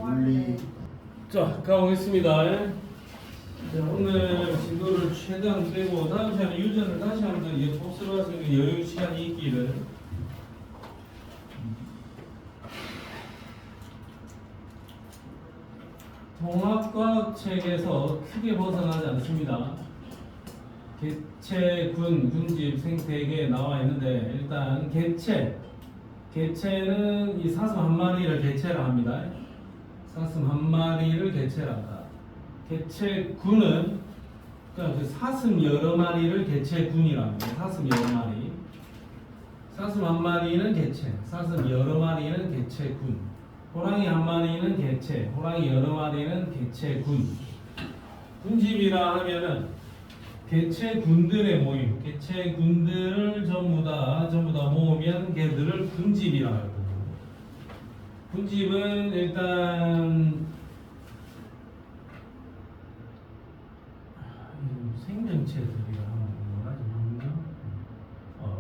물리. 자, 가보겠습니다. 자, 오늘 진도를 최대한 빼고 다음 시간에 유전을 다시 한번 복습할 수 있는 여유 시간이 있기를. 통합과학 책에서 크게 벗어나지 않습니다. 개체, 군집, 생태계에 나와 있는데 일단 개체는 이 사슴 한 마리를 개체라 합니다. 사슴 한 마리를 개체라 한다. 개체군은 그러니까 그 사슴 여러 마리를 개체군이라 합니다. 사슴 여러 마리. 사슴 한 마리는 개체, 사슴 여러 마리는 개체군. 호랑이 한 마리는 개체, 호랑이 여러 마리는 개체군. 군집이라 하면은 개체군들의 모임, 개체군들을 전부 다 모으면 걔들을 군집이라고 해요. 군집은 일단 생명체들이라 하면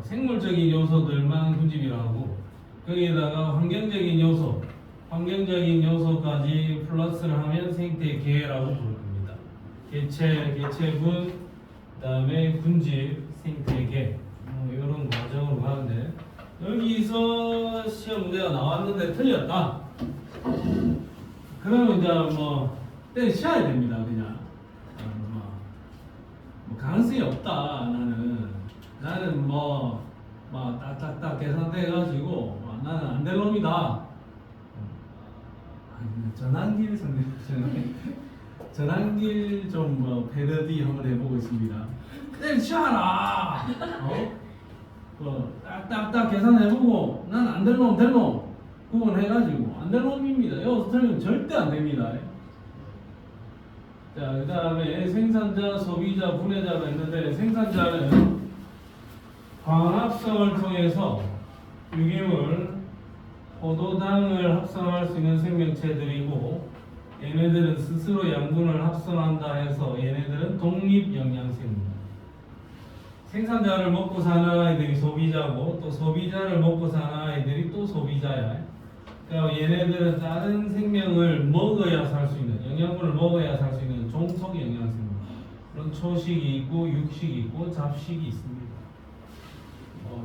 생물적인 요소들만 군집이라고 하고 거기에다가 환경적인 요소까지 플러스를 하면 생태계라고 부를 겁니다. 개체군, 그다음에 군집, 생태계 이런 과정으로 가는데 여기서 시험 문제가 나왔는데 틀렸다. 그러면 이제 때려치워야 됩니다. 그냥 가능성이 없다. 나는 딱딱딱 계산돼 가지고 나는 안 될 놈이다. 전환길 전환길 좀 패러디 한번 해보고 있습니다. 때려치워라. 딱딱딱 계산해보고 난 안 될 놈, 될 놈 구분해가지고 안 될 놈입니다. 여기서 틀리면 절대 안 됩니다. 자, 그 다음에 생산자, 소비자, 분해자가 있는데 생산자는 광합성을 통해서 유기물, 포도당을 합성할 수 있는 생명체들이고 얘네들은 스스로 양분을 합성한다 해서 얘네들은 독립영양생물. 생산자를 먹고 사는 아이들이 소비자고 또 소비자를 먹고 사는 아이들이 또 소비자야. 그러니까 얘네들은 다른 생명을 먹어야 살 수 있는 영양분을 먹어야 살 수 있는 종속 영양생물. 그런 초식이 있고 육식이 있고 잡식이 있습니다.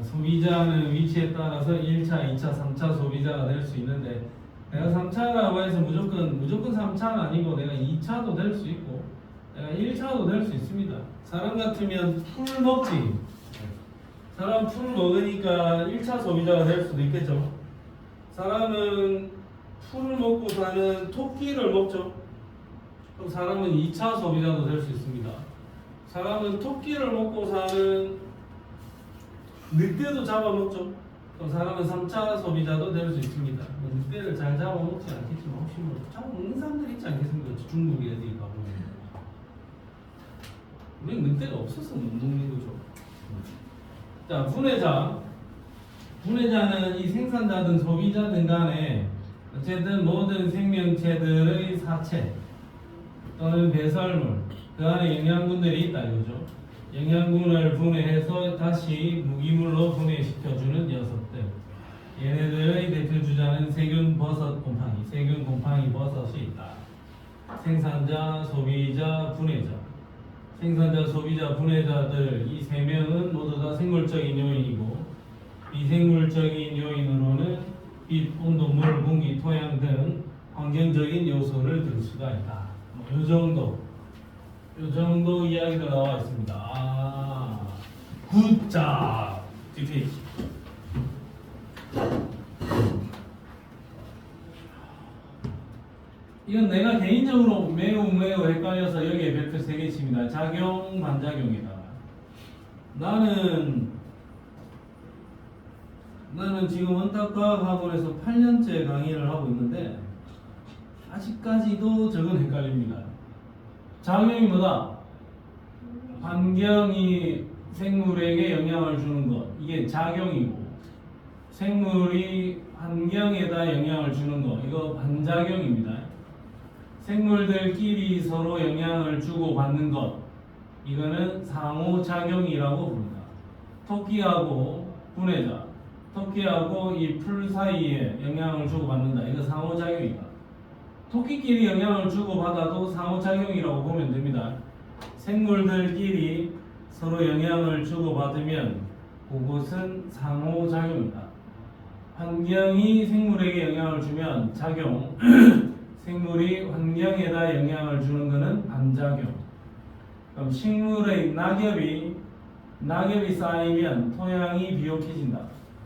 소비자는 위치에 따라서 1차, 2차, 3차 소비자가 될 수 있는데 내가 3차라고 해서 무조건 3차는 아니고 내가 2차도 될 수 있고 내가 1차도 될 수 있습니다. 사람 같으면 풀 먹지. 사람 풀 먹으니까 1차 소비자가 될 수도 있겠죠. 사람은 풀을 먹고 사는 토끼를 먹죠. 그럼 사람은 2차 소비자도 될 수 있습니다. 사람은 토끼를 먹고 사는 늑대도 잡아먹죠. 그럼 사람은 3차 소비자도 될 수 있습니다. 늑대를 잘 잡아먹지 않겠지만 혹시 잡아먹는 사람들 있지 않겠습니까? 중국 애들이 가보면 우리 늑대가 없어서 못 먹는 거죠. 자, 분해자는 이 생산자든 소비자든 간에 어쨌든 모든 생명체들의 사체 또는 배설물 그 안에 영양분들이 있다 이거죠. 영양분을 분해해서 다시 무기물로 분해시켜주는 녀석들. 얘네들의 대표 주자는 세균, 버섯, 곰팡이, 세균, 곰팡이, 버섯이 있다. 생산자, 소비자, 분해자. 생산자, 소비자, 분해자들 이 세 명은 모두 다 생물적인 요인이고 비생물적인 요인으로는 빛, 온도, 물, 공기, 토양 등 환경적인 요소를 들 수가 있다. 요 정도 이야기가 나와 있습니다. 굿잡! 디테일. 이건 내가 개인적으로 매우 헷갈려서 여기에 별표 3개 칩니다. 작용, 반작용이다. 나는 지금 원탁과학학원에서 8년째 강의를 하고 있는데 아직까지도 저건 헷갈립니다. 작용이 뭐다? 환경이 생물에게 영향을 주는 것, 이게 작용이고 생물이 환경에다 영향을 주는 것, 이거 반작용입니다. 생물들끼리 서로 영향을 주고받는 것, 이거는 상호작용이라고 부릅니다. 토끼하고 분해자, 토끼하고 이 풀 사이에 영향을 주고받는다. 이거 상호작용이다. 토끼끼리 영향을 주고받아도 상호작용이라고 보면 됩니다. 생물들끼리 서로 영향을 주고받으면 그것은 상호작용이다. 환경이 생물에게 영향을 주면 작용, 생물이 환경에다 영향을 주는 것은 반작용. 그럼 식물의 낙엽이 쌓이면 토양이 비옥해진다.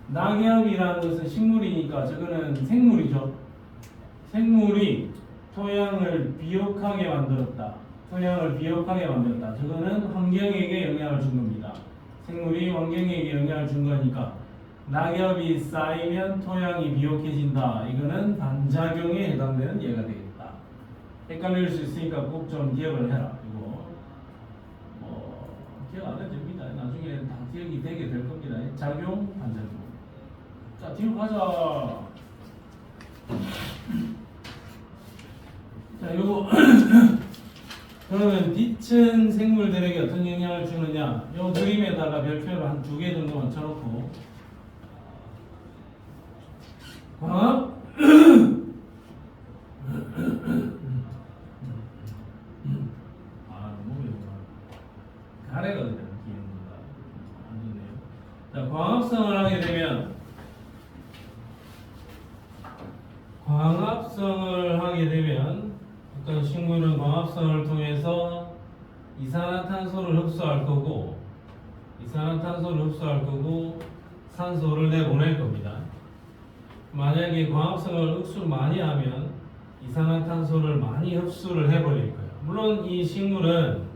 낙엽이라는 것은 식물이니까 저거는 생물이죠. 생물이 토양을 비옥하게 만들었다. 저거는 환경에게 영향을 준 겁니다. 생물이 환경에게 영향을 준 거니까 낙엽이 쌓이면 토양이 비옥해진다. 이거는 반작용에 해당되는 예가 되겠다. 헷갈릴 수 있으니까 꼭 좀 기억을 해라. 이거 기억 안 해도 됩니다. 나중에 다 기억이 되게 될 겁니다. 작용, 반작용. 자, 뒤로 가자. 자, 요거 그러면 빛은 생물들에게 어떤 영향을 주느냐? 요 그림에다가 별표를 한 2개 정도만 쳐놓고 광합 가래가 그냥 기는구나. 안 좋네요. 자, 광합성을 하게 되면 어떤 식물은 광합성을 통해서 이산화탄소를 흡수할 거고 산소를 내보낼 겁니다. 만약에 광합성을 흡수를 많이 하면 이산화탄소를 많이 흡수를 해버릴 거예요. 물론 이 식물은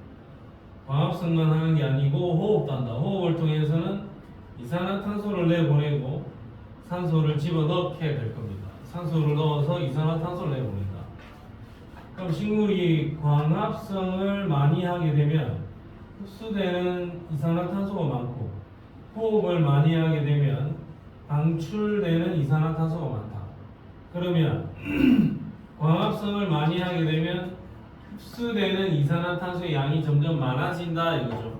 광합성만 하는 게 아니고 호흡도 한다. 호흡을 통해서는 이산화탄소를 내보내고 산소를 집어넣게 될 겁니다. 산소를 넣어서 이산화탄소를 내보낸다. 그럼 식물이 광합성을 많이 하게 되면 흡수되는 이산화탄소가 많고 호흡을 많이 하게 되면 방출되는 이산화탄소가 많다. 그러면 광합성을 많이 하게 되면 흡수되는 이산화탄소의 양이 점점 많아진다 이거죠.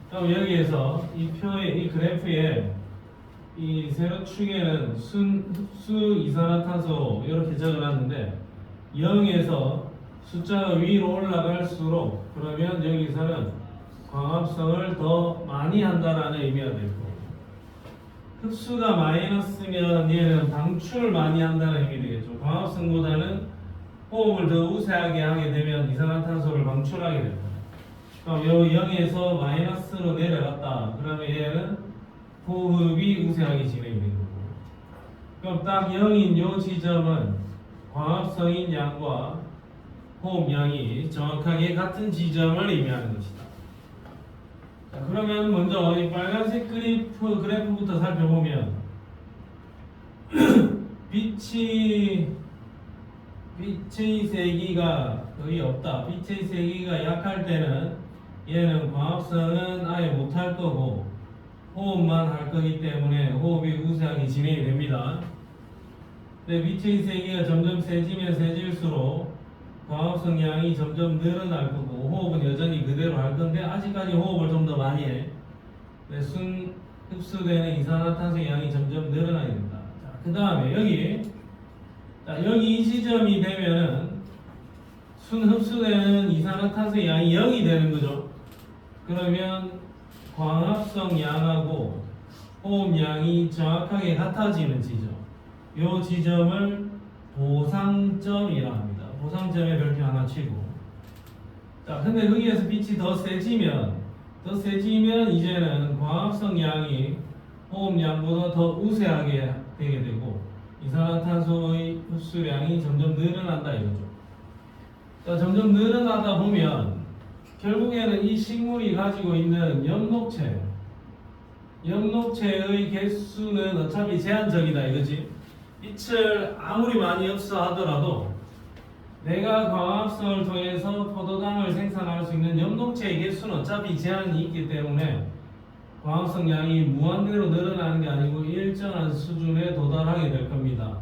그럼 여기에서 이 그래프에 이 세로축에는 흡수 이산화탄소 이렇게 적어놨는데 0에서 숫자가 위로 올라갈수록 그러면 여기서는 광합성을 더 많이 한다라는 의미가 될 거고, 흡수가 마이너스면 얘는 방출을 많이 한다는 의미 되겠죠. 광합성보다는 호흡을 더 우세하게 하게 되면 이산화탄소를 방출하게 됩니다. 그럼 요 0에서 마이너스로 내려갔다. 그러면 얘는 호흡이 우세하게 진행이 되는 거고. 그럼 딱 0인 요 지점은 광합성인 양과 호흡량이 정확하게 같은 지점을 의미하는 것이다. 자, 그러면 먼저 이 빨간색 그래프부터 살펴보면 빛의 세기가 거의 없다. 빛의 세기가 약할 때는 얘는 광합성은 아예 못할 거고 호흡만 할 거기 때문에 호흡이 우세하게 진행이 됩니다. 근데 빛의 세기가 점점 세질수록 광합성 양이 점점 늘어날 거고 호흡은 여전히 그대로 할 건데 아직까지 호흡을 좀 더 많이 해. 흡수되는 이산화탄소 양이 점점 늘어나게 된다. 그 다음에 여기 이 지점이 되면은 흡수되는 이산화탄소 양이 0이 되는 거죠. 그러면 광합성 양하고 호흡량이 정확하게 같아지는 지점, 이 지점을 보상점이라 합니다. 보상점에 별표 하나 치고. 자, 근데 거기에서 빛이 더 세지면 이제는 광합성 양이 호흡량보다 더 우세하게 되게 되고 이산화탄소의 흡수량이 점점 늘어난다 이거죠. 자, 점점 늘어나다 보면 결국에는 이 식물이 가지고 있는 엽록체의 개수는 어차피 제한적이다 이거지. 빛을 아무리 많이 흡수하더라도 내가 광합성을 통해서 포도당을 생산할 수 있는 엽록체의 개수는 어차피 제한이 있기 때문에 광합성 양이 무한대로 늘어나는 게 아니고 일정한 수준에 도달하게 될 겁니다.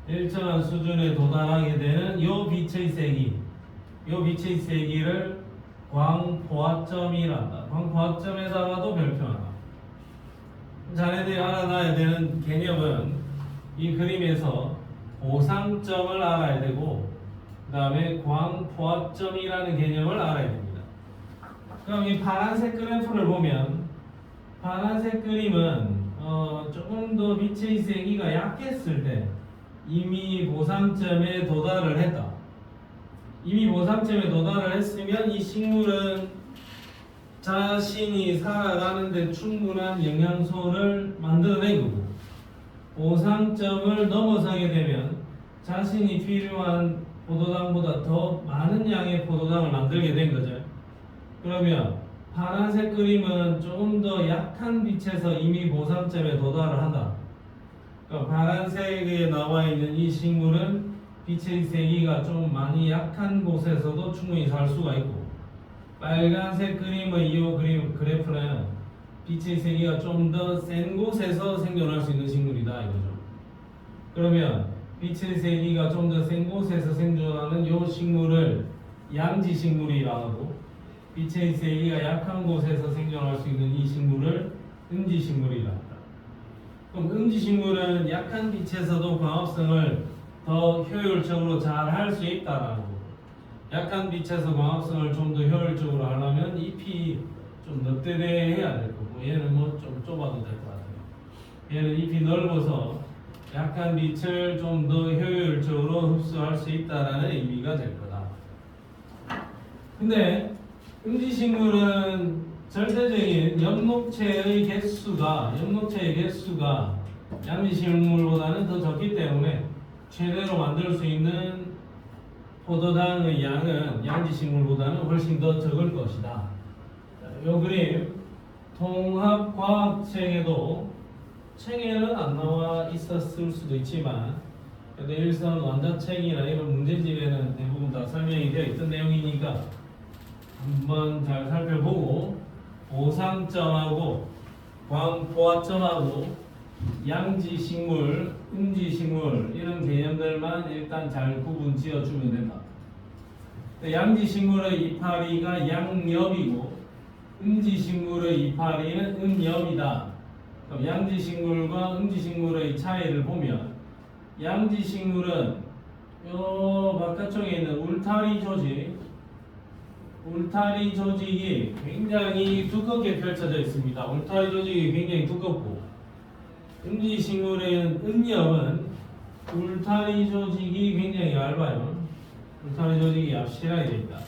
일정한 수준에 도달하게 되는 요 빛의 세기를 광포화점이란다. 광포화점에다가도 별표 하나. 자네들이 알아놔야 되는 개념은 이 그림에서 보상점을 알아야 되고 그 다음에 광포화점이라는 개념을 알아야 됩니다. 그럼 이 파란색 그래프를 보면 파란색 그림은 조금 더 빛의 세기가 약했을 때 이미 보상점에 도달을 했다. 이미 보상점에 도달을 했으면 이 식물은 자신이 살아가는데 충분한 영양소를 만들어낸 거고, 보상점을 넘어서게 되면 자신이 필요한 포도당보다 더 많은 양의 포도당을 만들게 된 거죠. 그러면 파란색 그림은 조금 더 약한 빛에서 이미 보상점에 도달을 한다. 그러니까 파란색에 나와 있는 이 식물은 빛의 세기가 좀 많이 약한 곳에서도 충분히 살 수가 있고, 빨간색 그림의 이 그래프는 빛의 세기가 좀 더 센 곳에서 생존할 수 있는 식물이다 이거죠. 그러면 빛의 세기가 좀 더 센 곳에서 생존하는 이 식물을 양지 식물이라고 하고, 빛의 세기가 약한 곳에서 생존할 수 있는 이 식물을 음지 식물이라 한다. 그럼 음지 식물은 약한 빛에서도 광합성을 더 효율적으로 잘 할 수 있다라고. 약한 빛에서 광합성을 좀 더 효율적으로 하려면 잎이 좀 넛대대해야 될 거고, 얘는 뭐 좀 좁아도 될 것 같아요. 얘는 잎이 넓어서 약한 빛을 좀 더 효율적으로 흡수할 수 있다라는 의미가 될 거다. 근데 음지식물은 절대적인 엽록체의 개수가 양지식물보다는 더 적기 때문에 최대로 만들 수 있는 포도당의 양은 양지식물보다는 훨씬 더 적을 것이다. 이 그림 통합과학책에도 책에는 안 나와 있었을 수도 있지만 그래도 일선 완자책이나 이런 문제집에는 대부분 다 설명이 되어 있던 내용이니까 한번 잘 살펴보고, 보상점하고 광포화점하고 양지식물, 음지식물 이런 개념들만 일단 잘 구분 지어주면 된다. 양지식물의 이파리가 양엽이고 음지식물의 이파리는 음엽이다. 그럼 양지식물과 음지식물의 차이를 보면, 양지식물은 요 바깥쪽에 있는 울타리 조직이 굉장히 두껍게 펼쳐져 있습니다. 울타리 조직이 굉장히 두껍고, 음지식물의 음엽은 울타리 조직이 굉장히 얇아요. 울타리 조직이 얍실하게 되어 있다.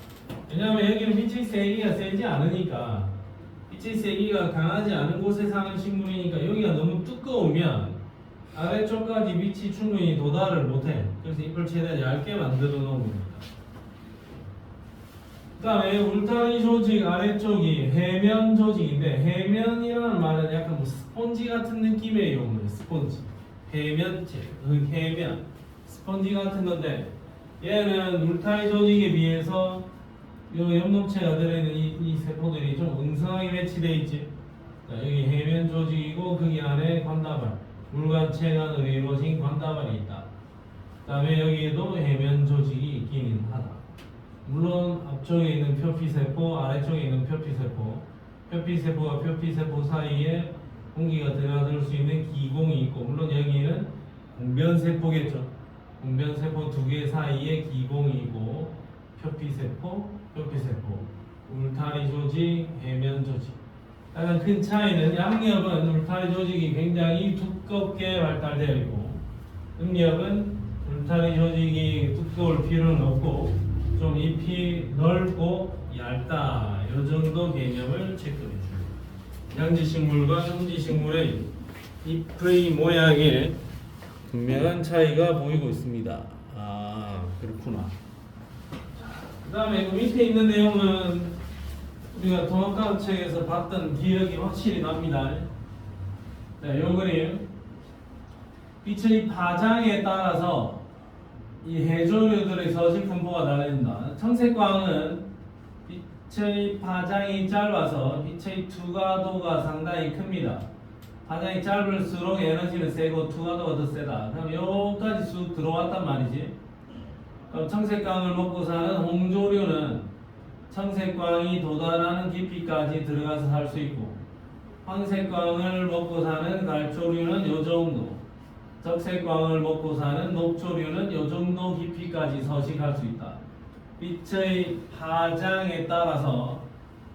왜냐하면 여기는 빛의 세기가 세지 않으니까, 빛의 세기가 강하지 않은 곳에 사는 식물이니까 여기가 너무 두꺼우면 아래쪽까지 빛이 충분히 도달을 못해. 그래서 잎을 최대한 얇게 만들어 놓은 겁니다. 그 다음에 울타리 조직 아래쪽이 해면 조직인데, 해면이라는 말은 약간 뭐 스폰지 같은 느낌의 용어예요. 스폰지, 해면체, 해면, 스폰지 같은 건데, 얘는 울타리 조직에 비해서 요 엽록체가 들어있는 이 세포들이 좀 엉성하게 배치되어 있지. 자, 여기 해면 조직이고 거기 안에 관다발, 물관체관으로 이루어진 관다발이 있다. 그 다음에 여기에도 해면 조직이 있기는 하다. 물론 앞쪽에 있는 표피세포, 아래쪽에 있는 표피세포, 표피세포와 표피세포 사이에 공기가 들어들 수 있는 기공이 있고, 물론 여기는 공변세포겠죠. 공변세포 두 개 사이에 기공이 있고, 표피세포, 울타리 조직, 해면 조직. 가장 큰 차이는 양엽은 울타리 조직이 굉장히 두껍게 발달되어 있고, 음엽은 울타리 조직이 두꺼울 필요는 없고 좀 잎이 넓고 얇다. 이 정도 개념을 체크해 줍니다. 양지식물과 음지식물의 잎의 모양에 분명한 차이가 보이고 있습니다. 아, 그렇구나. 그 다음에 그 밑에 있는 내용은 우리가 통합과학책에서 봤던 기억이 확실히 납니다. 자, 이 그림 빛의 파장에 따라서 이 해조류들의 서식 분포가 달라진다. 청색광은 빛의 파장이 짧아서 빛의 투과도가 상당히 큽니다. 파장이 짧을수록 에너지는 세고 투과도가 더 세다. 그럼 여기까지 쑥 들어왔단 말이지. 그럼 청색광을 먹고 사는 홍조류는 청색광이 도달하는 깊이까지 들어가서 살 수 있고, 황색광을 먹고 사는 갈초류는 요 정도, 적색광을 먹고 사는 녹초류는 요 정도 깊이까지 서식할 수 있다. 빛의 파장에 따라서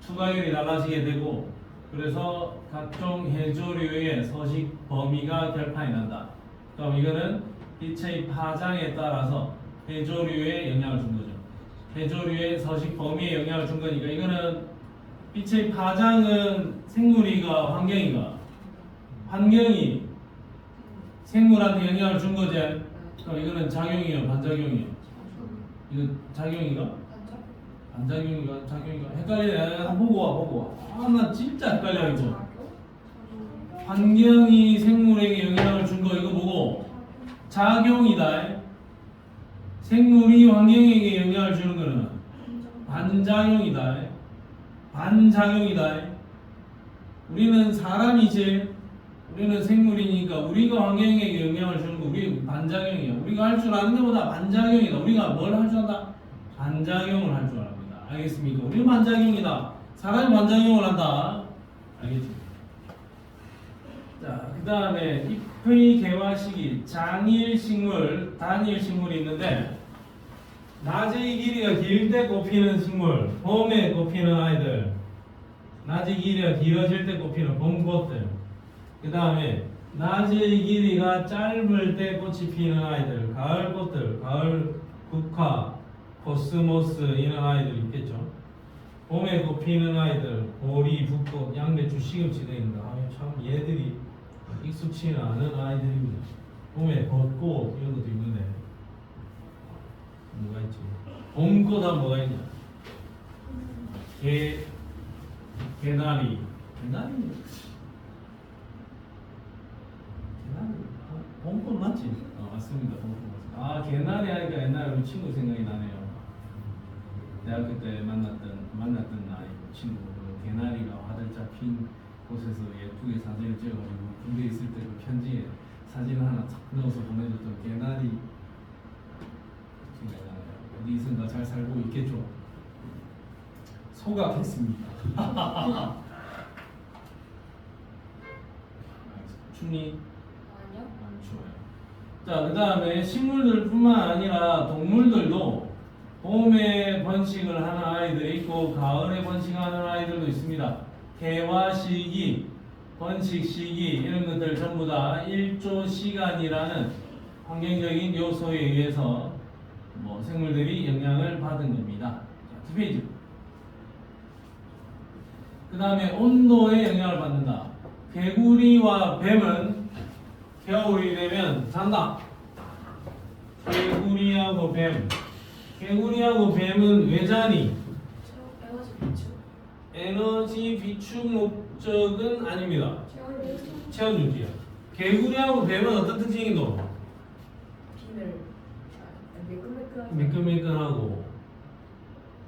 투과율이 달라지게 되고, 그래서 각종 해조류의 서식 범위가 결판이 난다. 그럼 이거는 빛의 파장에 따라서 해조류에 영향을 준 거죠. 해조류의 서식 범위에 영향을 준 거니까 이거는 빛의 파장은 생물이가 환경이가? 환경이 생물한테 영향을 준 거지. 그럼 이거는 작용이에요, 반작용이에요? 이거 작용이가? 반작용이가? 작용이가? 헷갈리네. 보고 와. 나 진짜 헷갈려 이거. 환경이 생물에게 영향을 준 거 이거 보고 작용이다. 생물이 환경에게 영향을 주는 거는 반작용이다. 반작용이다. 우리는 사람이지. 우리는 생물이니까 우리가 환경에게 영향을 주는 거 우리 반작용이야. 우리가 할 줄 아는 것보다 반작용이다. 우리가 뭘 할 줄 안다? 반작용을 할 줄 압니다. 알겠습니까? 우리는 반작용이다. 사람이 반작용을 한다. 알겠죠? 자, 그 다음에 잎의 개화 시기, 장일식물, 단일식물이 있는데 낮의 길이가 길 때 꽃피는 식물, 봄에 꽃피는 아이들, 낮의 길이가 길어질 때 꽃피는 봄꽃들, 그 다음에 낮의 길이가 짧을 때 꽃이 피는 아이들, 가을꽃들, 가을 국화, 코스모스 이런 아이들 있겠죠. 봄에 꽃피는 아이들, 보리, 붓꽃, 양배추, 시금치 등입니다. 참 얘들이 익숙치 않은 아이들입니다. 봄에 벚꽃 이런 것도 있는데 뭐가 있지? 봄꽃은 뭐가 있냐? 개나리. 봄꽃 맞지? 맞습니다. 봄꽃 맞습니다. 아, 개나리 하니까 옛날에 우리 친구 생각이 나네요. 대학교 때 만났던 나이 친구, 개나리가 화들짝 핀 곳에서 예쁘게 사진을 찍어가지고 군대에 있을 때 그 편지에 사진을 하나 탁 넣어서 보내줬던 개나리 생각이 나네요. 어디 있은가 잘 살고 있겠죠? 소각했습니다. 춥니? 아니요. 안 추워요. 자, 그 다음에 식물들뿐만 아니라 동물들도 봄에 번식을 하는 아이들이 있고 가을에 번식하는 아이들도 있습니다. 개화 시기, 번식 시기 이런 것들 전부 다 일조 시간이라는 환경적인 요소에 의해서 생물들이 영향을 받은 겁니다. 자, 2페이지. 그 다음에 온도에 영향을 받는다. 개구리와 뱀은 겨울이 되면 잔다. 개구리하고 뱀은 왜 자니? 에너지 비축. 에너지 비축 목적은 아닙니다. 체온 체온 유지야. 개구리하고 뱀은 어떤 특징이노? 비늘. 매끈매끈하게. 매끈매끈하고.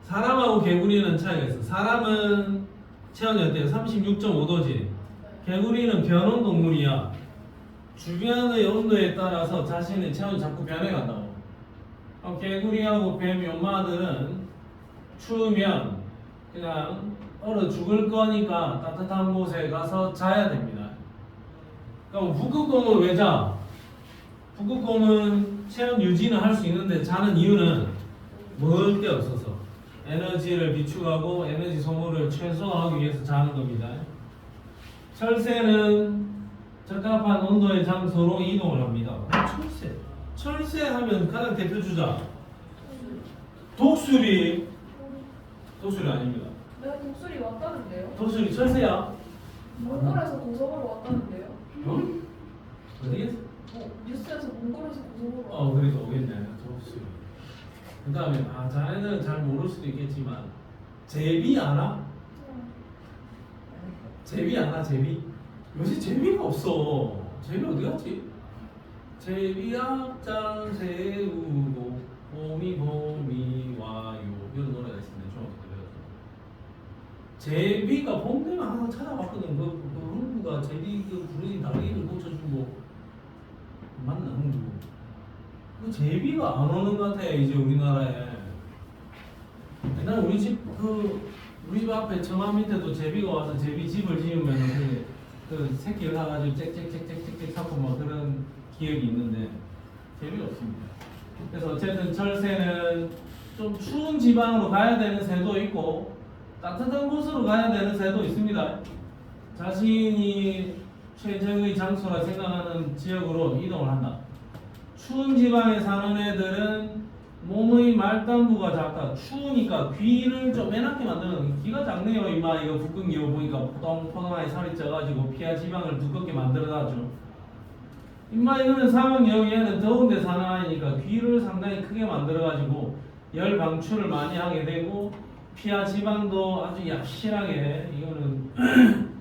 사람하고 개구리는 차이가 있어. 사람은 체온이 어때요? 36.5도지. 개구리는 변온 동물이야. 주변의 온도에 따라서 자신의 체온이 자꾸 변해간다고. 개구리하고 뱀 엄마들은 추우면 그냥 얼어 죽을 거니까 따뜻한 곳에 가서 자야 됩니다. 그럼 북극곰은 왜 자? 북극곰은 체온 유지는 할 수 있는데 자는 이유는 먹을 게 없어서 에너지를 비축하고 에너지 소모를 최소화하기 위해서 자는 겁니다. 철새는 적합한 온도의 장소로 이동을 합니다. 철새 하면 가장 대표 주자 독수리 아닙니다. 내가 독수리 왔다는데요? 독수리 철새야. 몽골에서 고성으로 왔다는데요? 어디겠어? 뉴스에서 몽골에서 고성으로 그래도 오겠네. 독수리. 그 다음에 자네는 잘 모를 수도 있겠지만 제비 아나? 제비 아나? 제비? 요새 제비가 없어. 제비 어디 갔지? 제비 앞장 세우고 봄이 와요 이런 노래가 있습니다. 중학교 때 배웠어. 제비가 봄 되면 항상 찾아봤거든. 그 흥부가 제비 그 부르는 다리를 고쳐주고 맞나 흥부? 그 제비가 안 오는 것 같아 이제 우리나라에. 옛날 우리 집 앞에 청암 밑에도 제비가 와서 제비 집을 지으면 그 새끼를 사가지고 짹짹짹짹짹 사고 뭐 그런 기억이 있는데 재미없습니다. 그래서 어쨌든 철새는 좀 추운 지방으로 가야 되는 새도 있고 따뜻한 곳으로 가야 되는 새도 있습니다. 자신이 최적의 장소라 생각하는 지역으로 이동을 한다. 추운 지방에 사는 애들은 몸의 말단부가 작다. 추우니까 귀를 좀 매납게 만드는, 귀가 작네요. 이마 이거 붓근 기호 보니까 포동포동하게 살이 쪄가지고 피하 지방을 두껍게 만들어놨죠. 이마 이거는 사막여기에는 더운데 사는 아이니까 귀를 상당히 크게 만들어가지고 열 방출을 많이 하게 되고 피하 지방도 아주 얍실하게, 이거는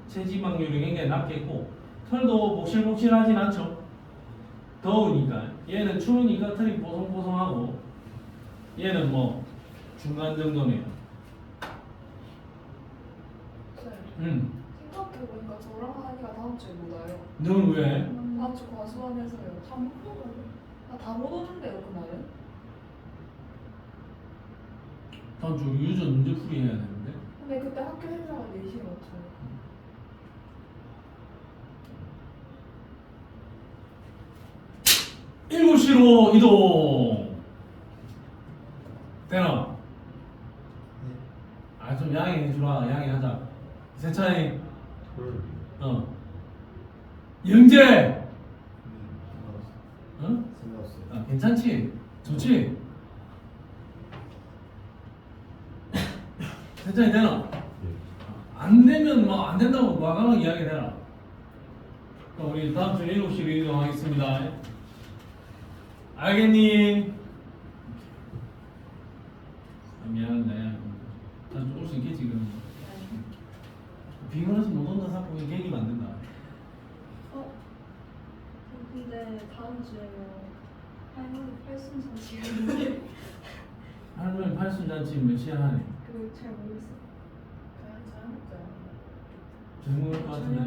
체지방률이 굉장히 낮겠고 털도 복실복실하진 않죠. 더우니까. 얘는 추우니까 털이 뽀송뽀송하고 얘는 뭐 중간 정도네요. 생각해보니까 저랑 하니가 다음 주에 못 와요. 넌 왜? 다음 주 과수원에서요. 다못 오는데? 다 못 오는데요 그날은? 다음 주 유전 문제풀이 해야 되는데. 근데 그때 학교 행사가 4시에 맞춰요. 7시로 이동. 되나? 아 좀 양해해주라. 양해하자. 세찬이. 영재. 응? 아, 괜찮지? 좋지? 세찬이 되나? 안 되면 뭐 안 된다고 과감하게 이야기해라. 그럼 우리 다음 주 7시로 이동하겠습니다. 알겠니? 미안한데 난 올 수 있겠지 그럼. 비건해서 못 온다 사고 계획이 만든다. 근데 다음 주에요. 할머니 팔순잔치가 있는데 할머니 팔순잔치 몇 시에 하네? 그거 잘 모르겠어요. 잘 먹자. 젊은 것 같은데.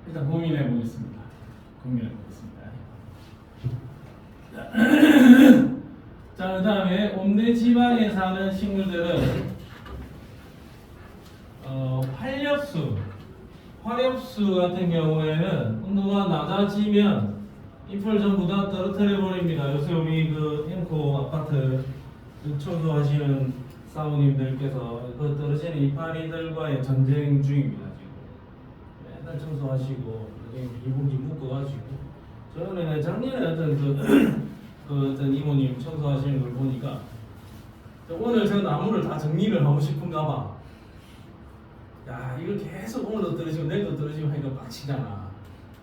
일단 고민해 보겠습니다. 고민해 보겠습니다. 자, 그다음에 온대 지방에 사는 식물들은 화렵수 같은 경우에는 온도가 낮아지면 잎을 전부 다 떨어뜨려 버립니다. 요새 우리 그 앵코 아파트 청소하시는 사모님들께서 그 떨어지는 이파리들과의 전쟁 중입니다. 지금 맨날 청소하시고 비봉지 묶어가지고 저는 작년에 어떤 그 어떤 이모님 청소하시는 걸 보니까 오늘 저 나무를 다 정리를 하고 싶은가 봐. 야 이걸 계속 오늘도 떨어지고 내일도 떨어지고 하니까 빡치잖아.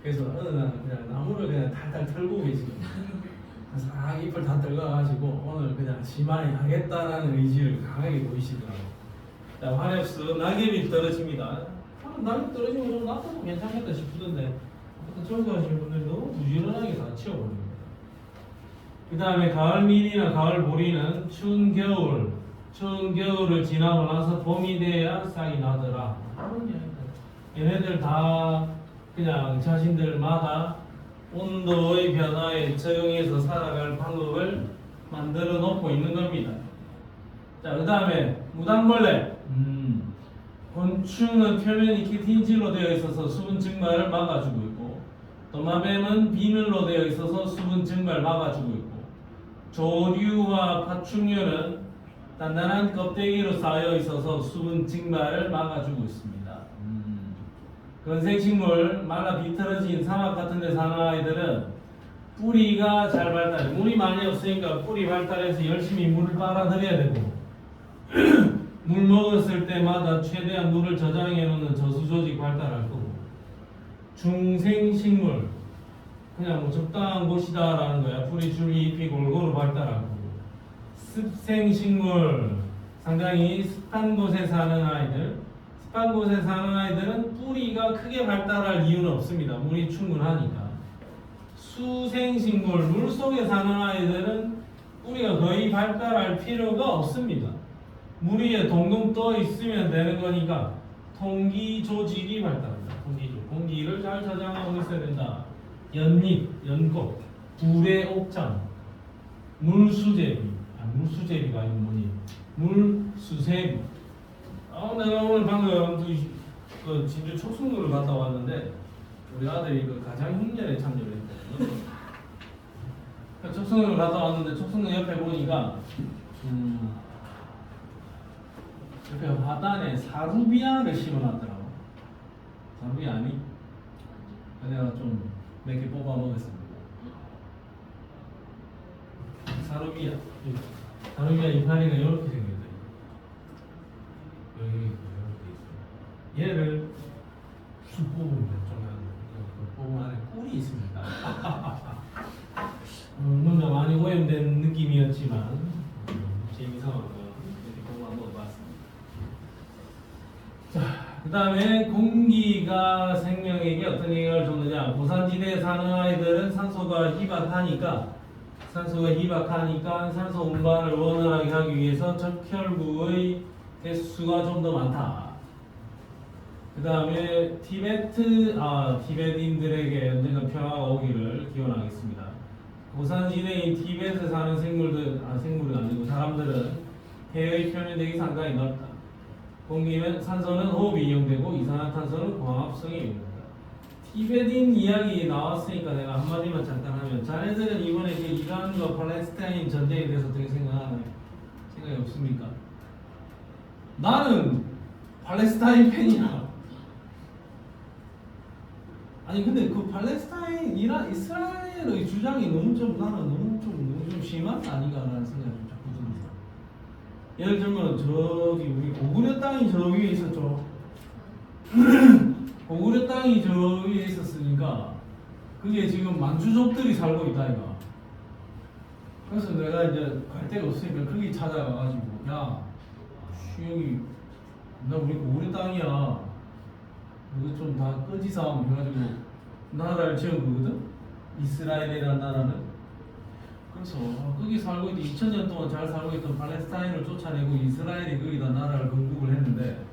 그래서 어느 날은 그냥 나무를 그냥 탈탈 털고 계시거든요. 싹 잎을 다 떨궈가지고 오늘 그냥 심하게 하겠다라는 의지를 강하게 보이시더라고요. 자, 화렵수 낙엽이 떨어집니다. 낙엽 떨어지면 좀 놔둬도 괜찮겠다 싶던데 청소하시는 분들이 너무 부지런하게 다 치워버립니다. 그 다음에 가을밀이나 가을보리는 추운 겨울을 지나고 나서 봄이 돼야 싹이 나더라. 얘네들 다 그냥 자신들마다 온도의 변화에 적응해서 살아갈 방법을 만들어 놓고 있는 겁니다. 자, 그 다음에 무당벌레. 곤충은 표면이 키틴질로 되어 있어서 수분 증발을 막아주고 있고, 도마뱀은 비늘로 되어 있어서 수분 증발 막아주고 있고, 조류와 파충류는 단단한 껍데기로 쌓여 있어서 수분 증발을 막아주고 있습니다. 건생식물, 말라 비틀어진 사막 같은 데 사는 아이들은 뿌리가 잘 발달해. 물이 많이 없으니까 뿌리 발달해서 열심히 물을 빨아들여야 되고 물 먹었을 때마다 최대한 물을 저장해 놓는 저수 조직 발달할 거고, 중생식물 그냥 뭐 적당한 곳이다라는 거야. 뿌리 줄기 잎이 골고루 발달할 거고, 습생식물 상당히 습한 곳에 사는 아이들, 습한 곳에 사는 아이들은 뿌리가 크게 발달할 이유는 없습니다. 물이 충분하니까. 수생식물, 물속에 사는 아이들은 뿌리가 거의 발달할 필요가 없습니다. 물 위에 동동 떠 있으면 되는 거니까 통기 조직이 발달합니다. 공기를 잘 저장하고 있어야 된다. 연잎, 연꽃, 불의 옥장, 물수제비. 물수제비가 아니고 뭐니? 물수세비. 내가 오늘 방금 그 진주 촉순구를 갔다 왔는데 우리 아들이 그 가장 흉년에 참여를 했거든요. 촉순구를 갔다 왔는데 촉순구 옆에 보니까 옆에 화단에 사루비아를 심어놨더라고. 사루비아 아니? 내가 좀 몇 개 뽑아 먹었습니다. 사루비아. 사루비아 이파리가 이렇게 생겼어요. 여기 이렇게 있어요. 얘를 쑥 뽑으면 뽑으면 안에 꿀이 있습니다. 뭔가 많이 오염된 느낌이었지만 재미삼아서 이렇게 뽑아 먹어봤습니다. 자, 그 다음에 공기가 생명에게 어떤 영향을 줬느냐. 고산지대에 사는 아이들은 산소가 희박하니까 산소 운반을 원활하게 하기 위해서 적혈구의 개수가 좀 더 많다. 그 다음에 티베트인들에게 언젠가 평화가 오기를 기원하겠습니다. 고산지대인 티베트에 사는 생물은 아니고 사람들은 해의 표면적이 상당히 넓다. 산소는 호흡이 이용되고 이산화탄소는 광합성이 이용된다. 티베트인 이야기 나왔으니까 내가 한마디만 잠깐 하면, 자네들은 이번에 그 이란과 팔레스타인 전쟁에 대해서 어떻게 생각하나요? 생각이 없습니까? 나는 팔레스타인 팬이야. 아니 근데 그 팔레스타인, 이란, 이스라엘의 주장이 너무 좀 심한 거 아닌가라는 생각이 좀 자꾸 듭니다. 예를 들면 저기 우리 고구려 땅이 저 위에 있었죠. 고구려 땅이 저 위에 있었으니까 그게 지금 만주족들이 살고 있다 이거. 그래서 내가 이제 갈 데가 없으니까 거기 찾아가가지고, 야, 여기 나 우리 고구려 땅이야. 이거 좀 다 꺼지삼 해가지고 나라를 지은 거거든. 이스라엘이라는 나라는. 그래서 거기 살고 있던 2000년 동안 잘 살고 있던 팔레스타인을 쫓아내고 이스라엘이 거기다 나라를 건국을 했는데,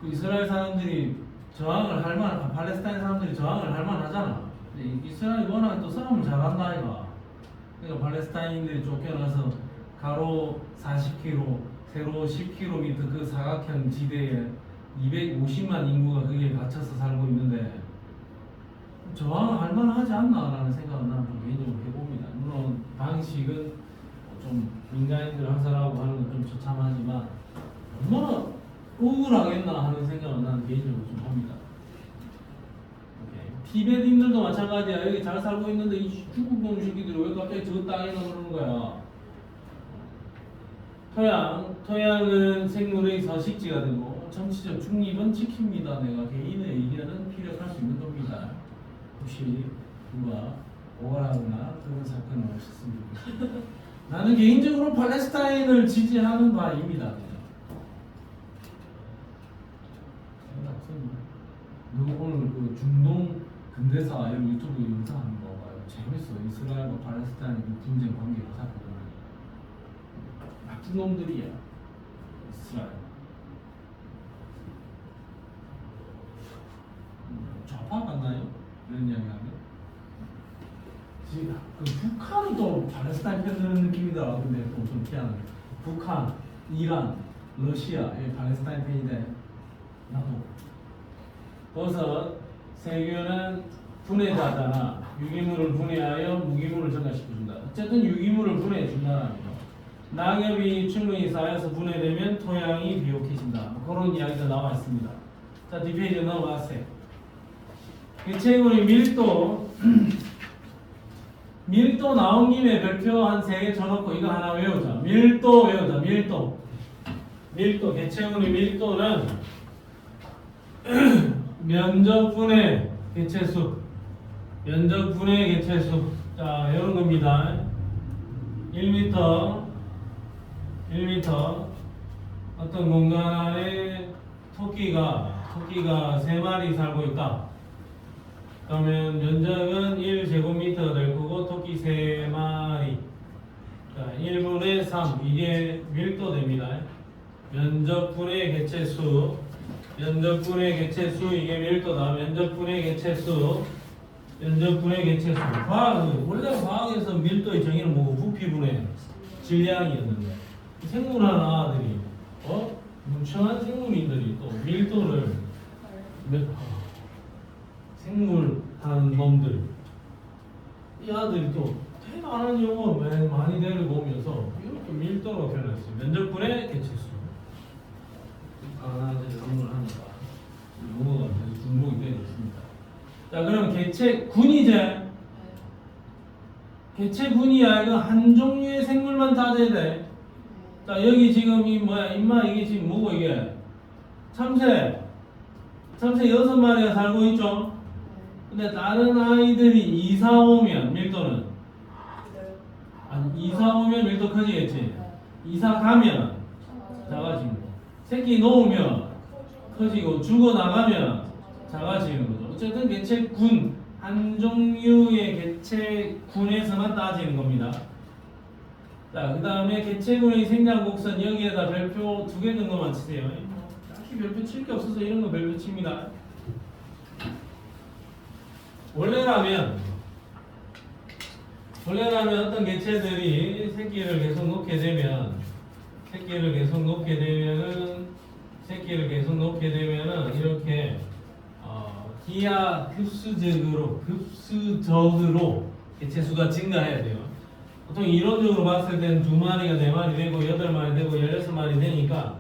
그 이스라엘 사람들이 저항을 할 만, 팔레스타인 사람들이 저항을 할 만하잖아. 근데 이스라엘이 워낙 또 싸움을 잘한다 아이가. 그러니까 팔레스타인들이 쫓겨나서 가로 40km, 세로 10km 그 사각형 지대에 250만 인구가 거기에 갇혀서 살고 있는데 저항을 할 만하지 않나라는 생각은 나는 좀 개인적으로 해봅니다. 물론 방식은 좀 민간인들 항살하고 하는 건 좀 처참하지만 얼마나 억울하겠나 하는 생각은 나는 개인적으로 좀 합니다. 티베트인들도 마찬가지야. 여기 잘 살고 있는데 이 중국 놈 새끼들이 왜 갑자기 저 땅에 나오는 거야. 토양은 생물의 서식지가 되고 정치적 중립은 지킵니다. 내가 개인의 의견은 피력할 수 있는 겁니다. 혹시 누가 오가라거나 그런 사건은 없었으면 좋겠습니다. 나는 개인적으로 팔레스타인을 지지하는 바입니다. 너 오늘 그 중동 근대사 이런 유튜브 영상 하는 거 봐요. 재밌어. 이스라엘과 팔레스타인 그 분쟁 관계를 자꾸 보면 나쁜 놈들이야. 이스라엘. 좌파 같나요? 이런 이야기하면. 그 북한은 또 팔레스타인 편드는 느낌이다. 근데 또 좀 희한하게 북한, 이란, 러시아 팔레스타인 편인데 나도. 버섯, 세균은 분해자잖아. 유기물을 분해하여 무기물을 증가시켜준다. 어쨌든 유기물을 분해해준다는 거. 낙엽이 충분히 쌓여서 분해되면 토양이 비옥해진다. 그런 이야기가 나와 있습니다. 자, 뒷페이지 넘어가세요. 개체물의 밀도 나온 김에 별표 한 3개 쳐놓고 이거 하나 외우자. 밀도 외우자. 밀도. 개체물의 밀도는 면적분의 개체수. 자, 이런 겁니다. 1m 어떤 공간 안에 토끼가 3마리 살고 있다. 그러면 면적은 1제곱미터가 될 거고 토끼 3마리. 자, 1분의 3 이게 밀도 됩니다. 면적분의 개체수 이게 밀도다. 면적분의 개체수. 면적분의 개체수. 원래 과학에서 밀도의 정의는 뭐고 부피분의 질량이었는데 생물 하나들이 멍청한 생물인들이 또 밀도를 생물 하는 놈들 이 아들이 또 대단한 용어를 많이 데리고 오면서 이렇게 밀도로 표현했어요. 면적분의 개체수. 생물 하니까 용어가 계속 중복이 되어 있습니다. 자, 그럼 개체군이제. 개체군이야. 이거 한 종류의 생물만 따져야 돼. 자, 여기 지금 이 뭐야? 임마 이게 지금 뭐고 이게? 참새. 참새 6마리가 살고 있죠? 근데 다른 아이들이 2, 4, 5면 밀도는? 아니, 2, 4, 5면 밀도 커지겠지? 2, 4 가면 작아지고, 새끼 놓으면 커지고, 죽어나가면 작아지는 거죠. 어쨌든 개체군, 한 종류의 개체군에서만 따지는 겁니다. 자, 그 다음에 개체군의 생장 곡선 여기에다 별표 2개 정도만 치세요. 딱히 별표 칠 게 없어서 이런 거 별표 칩니다. 원래라면 어떤 개체들이 새끼를 계속 놓게 되면은 이렇게 기하 급수적으로 개체수가 증가해야 돼요. 보통 이론적으로 봤을 때는 2마리가 4마리 되고 8마리 되고 16마리 되니까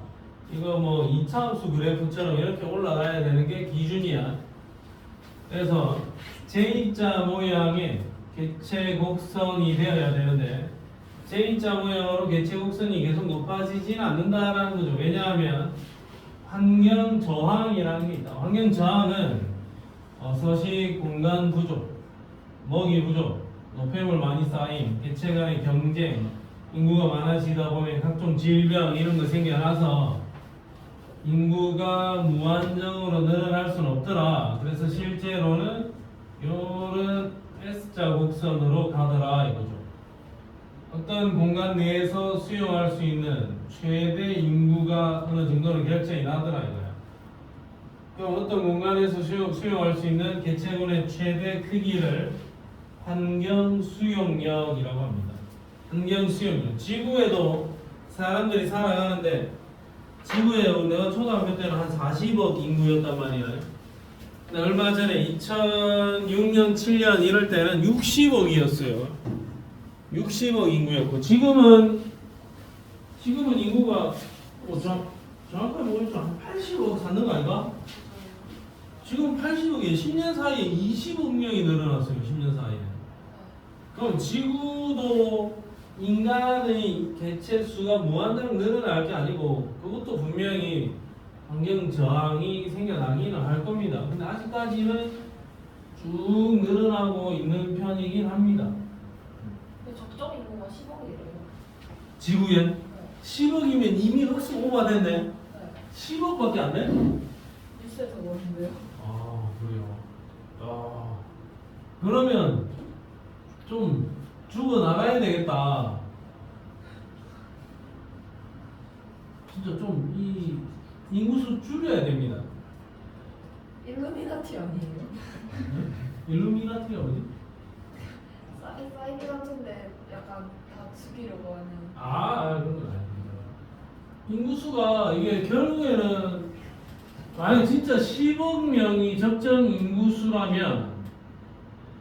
이거 뭐 2차함수 그래프처럼 이렇게 올라가야 되는 게 기준이야. 그래서 J자 모양의 개체 곡선이 되어야 되는데 J자 모양으로 개체 곡선이 계속 높아지진 않는다라는 거죠. 왜냐하면 환경 저항이라는 게 있다. 환경 저항은 서식 공간 부족, 먹이 부족, 노폐물 많이 쌓임, 개체 간의 경쟁, 인구가 많아지다 보면 각종 질병 이런 거 생겨나서 인구가 무한정으로 늘어날 수는 없더라. 그래서 실제로는 요런 S자 곡선으로 가더라 이거죠. 어떤 공간 내에서 수용할 수 있는 최대 인구가 어느 정도는 결정이 나더라 이거야. 그럼 어떤 공간에서 수용할 수 있는 개체군의 최대 크기를 환경 수용력이라고 합니다. 환경 수용력. 지구에도 사람들이 살아가는데 지구에 내가 초등학교 때는 한 40억 인구였단 말이야. 근데 얼마 전에 2006년, 7년 이럴 때는 60억이었어요. 60억 인구였고 지금은 인구가 정확하게 모르겠죠. 한 80억 사는 거 아닌가? 지금 80억이에요. 10년 사이에 20억 명이 늘어났어요. 10년 사이에. 그럼 지구도 인간의 개체수가 무한대로 늘어날 게 아니고 그것도 분명히 환경 저항이 생겨나기는 할 겁니다. 근데 아직까지는 쭉 늘어나고 있는 편이긴 합니다. 근데 적정 인구가 10억이래요. 지구에 10억이면 이미 흡수 오버됐네. 네. 10억밖에 안 돼? 뉴스에서 보는데요. 아 그래요. 그러면 좀 죽어 나가야 되겠다. 진짜 좀 이 인구수 줄여야 됩니다. 일루미나티 아니에요? 일루미나티가 뭐지? 사이드 같은데 약간 다 죽이려고 하는. 그런 건 아닙니다. 인구수가 이게 결국에는 만약 진짜 10억 명이 적정 인구수라면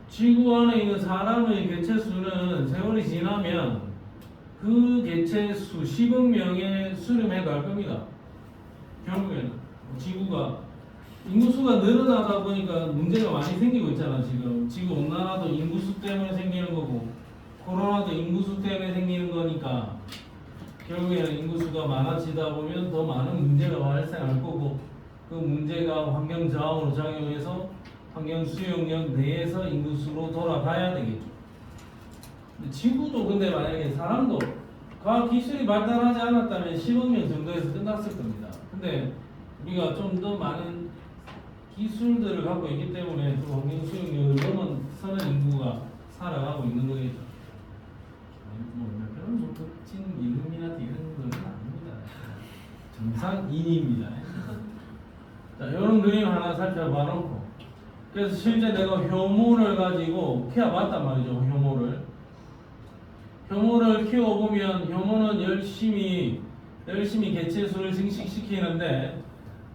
지구 안에 있는 사람의 개체수는 세월이 지나면 그 개체수 10억 명에 수렴해 갈 겁니다. 결국에는 지구가 인구수가 늘어나다 보니까 문제가 많이 생기고 있잖아. 지금 지구 온난화도 인구수 때문에 생기는 거고 코로나도 인구수 때문에 생기는 거니까 결국에는 인구수가 많아지다 보면 더 많은 문제가 발생할 거고 그 문제가 환경 저항으로 작용해서 환경 수용력 내에서 인구수로 돌아가야 되겠죠. 지구도 근데 만약에 사람도 과학 기술이 발달하지 않았다면 10억 명 정도에서 끝났을 겁니다. 근데 우리가 좀 더 많은 기술들을 갖고 있기 때문에 그 환경 수용력을 넘어서는 인구가 살아가고 있는 거겠죠. 몇 개는 뭐 거친 일루미나티 이런 건 아닙니다. 정상인입니다. 자, 이런 그림 하나 살펴봐 놓고 그래서 실제 내가 효모를 가지고 키워봤단 말이죠. 효모를 키워보면 효모는 열심히 개체수를 증식시키는데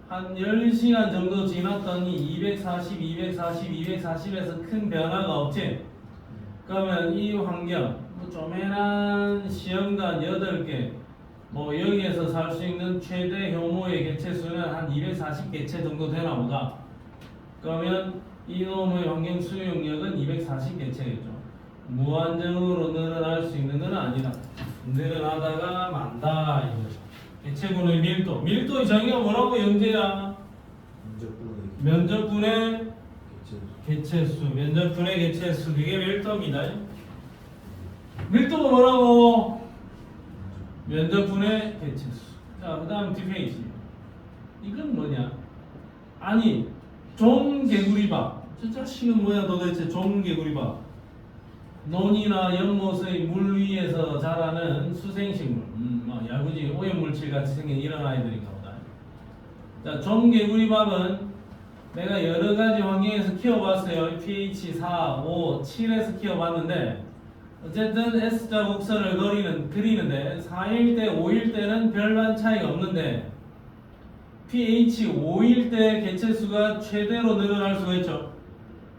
한 10시간 정도 지났더니 240에서 큰 변화가 없지. 그러면 이 환경, 뭐 조그만한 시험관 8개, 뭐 여기에서 살 수 있는 최대 효모의 개체수는 한 240개체 정도 되나 보다. 그러면 이놈의 환경 수용력은 240개체겠죠. 무한정으로 늘어날 수 있는 건 아니다. 늘어나다가 만다 이거죠. 개체군의 밀도의 정의가 뭐라고 영재야? 면적분의 개체수, 면적분의 개체수, 그게 밀도입니다. 밀도가 뭐라고? 면적분의 개체수. 자, 그 다음 뒷페이지. 이건 뭐냐? 아니, 종개구리밥. 저 자식은 뭐야 도대체 종개구리밥. 논이나 연못의 물 위에서 자라는 수생식물. 야구지 오염물질 같이 생긴 이런 아이들인가 보다. 자, 종개구리밥은 내가 여러 가지 환경에서 키워봤어요. pH 4, 5, 7에서 키워봤는데 어쨌든 S자 곡선을 그리는데 4일 때, 5일 때는 별반 차이가 없는데 pH 5일 때 개체수가 최대로 늘어날 수가 있죠.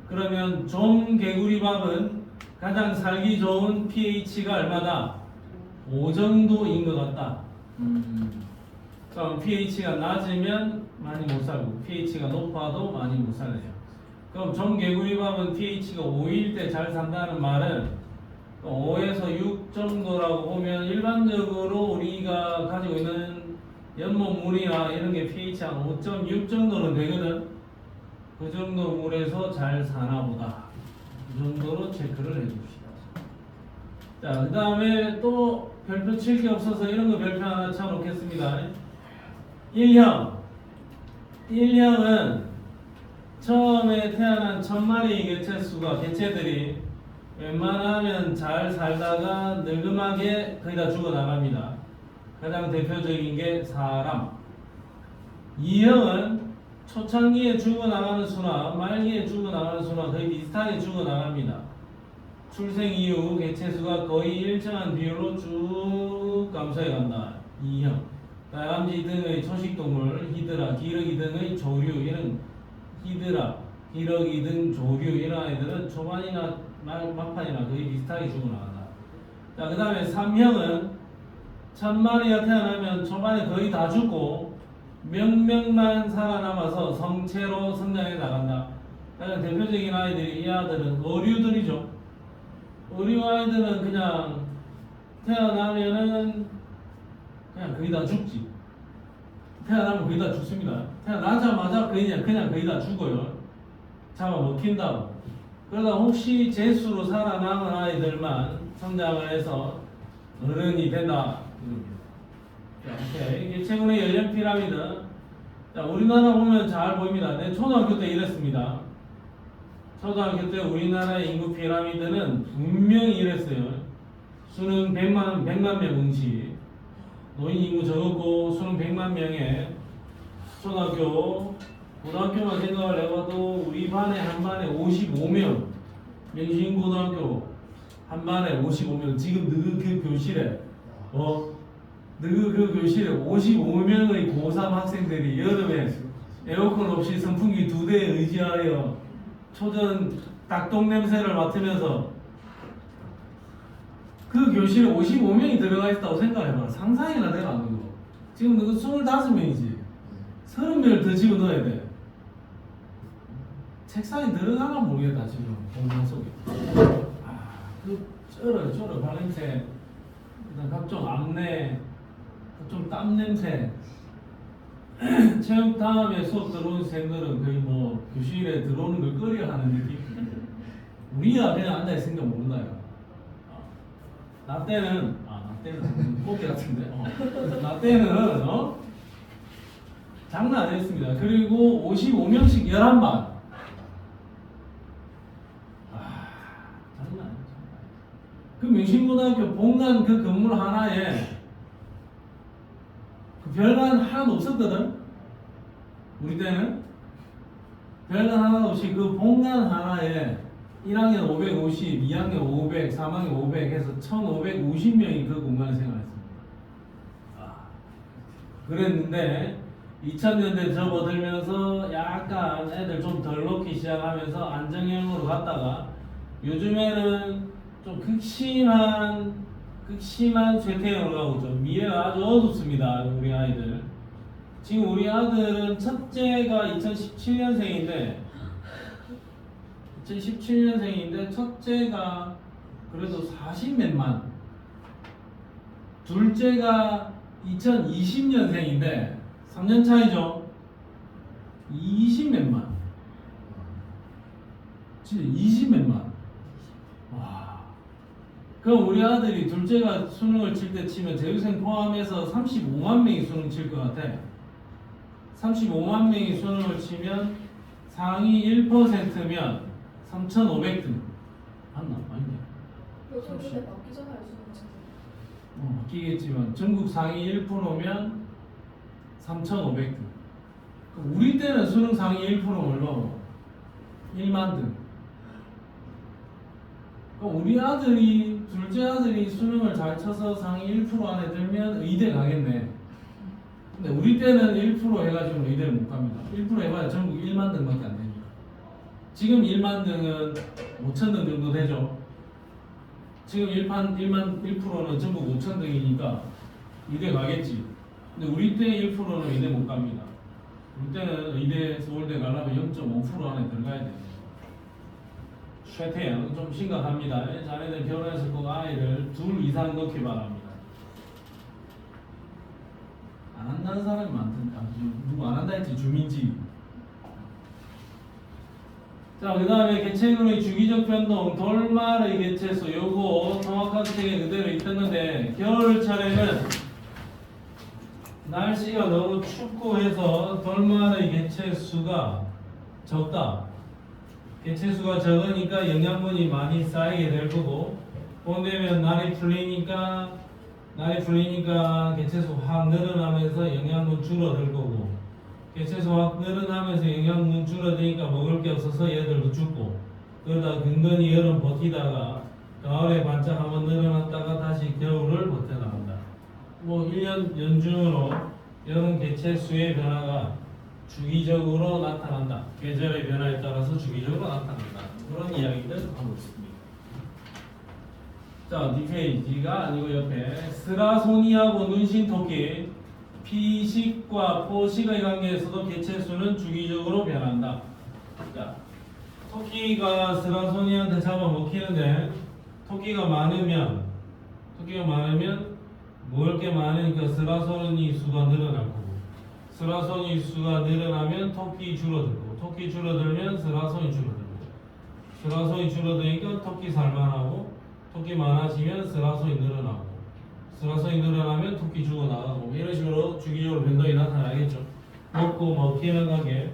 그러면 종개구리밥은 가장 살기 좋은 pH가 얼마다? 5 정도인 것 같다. 그럼 pH가 낮으면 많이 못 살고 pH가 높아도 많이 못 살네요. 그럼 종개구리밥은 pH가 5일 때 잘 산다는 말은 5에서 6 정도라고 보면 일반적으로 우리가 가지고 있는 연못물이나 이런 게 pH 한 5.6 정도는 되거든. 그 정도 물에서 잘 사나 보다. 그 정도로 체크를 해줍시다. 자, 그 다음에 또 별표 칠 게 없어서 이런 거 별표 하나 쳐놓겠습니다. 1형은 처음에 태어난 1000마리의 개체들이 웬만하면 잘 살다가 늙음하게 거의 다 죽어나갑니다. 가장 대표적인 게 사람. 2형은 초창기에 죽어나가는 수나 말기에 죽어나가는 수나 거의 비슷하게 죽어나갑니다. 출생 이후 개체수가 거의 일정한 비율로 쭉 감소해 간다. 2형. 다람쥐 등의 초식동물, 히드라, 기러기 등의 조류, 이런 히드라, 기러기 등 조류 이런 아이들은 초반이나 막판이나 거의 비슷하게 죽어나간다. 자, 그 다음에 3형은 1000마리가 태어나면 초반에 거의 다 죽고 몇 명만 살아남아서 성체로 성장해 나간다. 가장 대표적인 아이들이 이 아들은 어류들이죠. 어류 아이들은 그냥 태어나면은 그냥 거의 다 죽지. 태어나면 거의 다 죽습니다. 태어나자마자 그냥 거의 다 죽어요. 잡아먹힌다고. 그러다 혹시 재수로 살아남은 아이들만 성장을 해서 어른이 된다. 자, 오케이. 이게 최근의 연령 피라미드. 자, 우리나라 보면 잘 보입니다. 내 초등학교 때 이랬습니다. 초등학교 때 우리나라의 인구 피라미드는 분명히 이랬어요. 수능 100만 명 응시. 노인 인구 적었고 수능 100만 명에 초등학교, 고등학교만 생각을 해봐도 우리 반에 한 반에 55명. 명신고등학교 한 반에 55명. 지금 그 교실에 그 교실에 55명의 고3 학생들이 여름에 에어컨 없이 선풍기 2대에 의지하여 초전 닭똥 냄새를 맡으면서 그 교실에 55명이 들어가 있다고 생각해봐. 상상이나 돼가 안 되고. 지금 너 25명이지. 30명을 더 집어넣어야 돼. 책상에 들어가나 모르겠다 지금 공간 속에. 그 쩔어 발냄새, 각종 암내, 각종 땀 냄새. 체육 다음에 수업 들어오는 쌤들은 거의 뭐 교실에 들어오는 걸 꺼려하는 느낌. 우리가 그냥 앉아 있으니까 모른다 이거. 나 때는 꽃게 같은데. 나 때는 장난 안 했습니다. 그리고 55명씩 11반. 장난 아니죠. 그 명신고등학교 본관 그 건물 하나에 그 별관 하나도 없었거든. 우리 때는. 별거 하나도 없이 그 본관 하나에 1학년 550, 2학년 500, 3학년 500 해서 1550명이 그 공간에 생활했습니다. 그랬는데 2000년대 접어들면서 약간 애들 좀 덜 놓기 시작하면서 안정형으로 갔다가 요즘에는 좀 극심한 쇠퇴형으로 가고 있죠. 미래가 아주 어둡습니다. 우리 아이들. 지금 우리 아들은 첫째가 2017년생인데 첫째가 그래도 40몇만, 둘째가 2020년생인데 3년 차이죠. 20몇만. 진짜 20몇만. 와. 그럼 우리 아들이 둘째가 수능을 칠 때 치면 재수생 포함해서 35만 명이 수능 칠 것 같아. 35만 명이 수능을 치면 상위 1%면 3,500등. 맞나? 아니냐? 요즘 근데 바뀌잖아요 수능 바뀌겠지만 전국 상위 1%면 3,500등. 우리 때는 수능 상위 1% 얼마? 1만 등. 우리 아들이 둘째 아들이 수능을 잘 쳐서 상위 1% 안에 들면 의대 가겠네. 근데 우리 때는 1% 해가지고 의대를 못 갑니다. 1% 해봐야 전국 1만 등밖에 안 되니까. 지금 1만 등은 5천 등 정도 되죠. 지금 1%는 전국 5천 등이니까 의대 가겠지. 근데 우리 때 1%는 의대 못 갑니다. 우리 때는 의대 서울대 가려면 0.5% 안에 들어가야 돼요. 쇠퇴형 좀 심각합니다. 자네들 결혼해서 꼭 아이를 둘 이상 넣기 바랍니다. 안 한다는 사람이 많던데. 누구 안 한다 했지? 주민지. 자, 그 다음에 개체군의 주기적 변동, 돌말의 개체수, 요거 통합학책에 그대로 있었는데 겨울철에는 날씨가 너무 춥고 해서 돌말의 개체수가 적다. 개체수가 적으니까 영양분이 많이 쌓이게 될 거고, 봄 되면 날이 풀리니까 개체수 확 늘어나면서 영양분 줄어들 거고, 개체수 확 늘어나면서 영양분 줄어드니까 먹을 게 없어서 얘들도 죽고, 그러다 근근히 여름 버티다가 가을에 반짝 한번 늘어났다가 다시 겨울을 버텨나간다. 뭐 1년 연중으로 여름 개체수의 변화가 주기적으로 나타난다. 계절의 변화에 따라서 주기적으로 나타난다. 그런 이야기를 하고 있습니다. 자, 뒷페이지가 아니고 옆에 스라소니하고 눈신토끼, 피식과 포식의 관계에서도 개체수는 주기적으로 변한다. 자, 토끼가 스라소니한테 잡아먹히는데 토끼가 많으면 먹을 게 많으니까 스라소니 수가 늘어날 거고, 스라소니 수가 늘어나면 토끼 줄어들고, 토끼 줄어들면 스라소니 줄어들고, 스라소니 줄어드니까 토끼 살만하고, 토끼 많아지면 스라소니 늘어나고, 스라소니 늘어나면 토끼 죽어나가고, 이런 식으로 주기적으로 변동이 나타나겠죠. 먹고 먹히는 관계,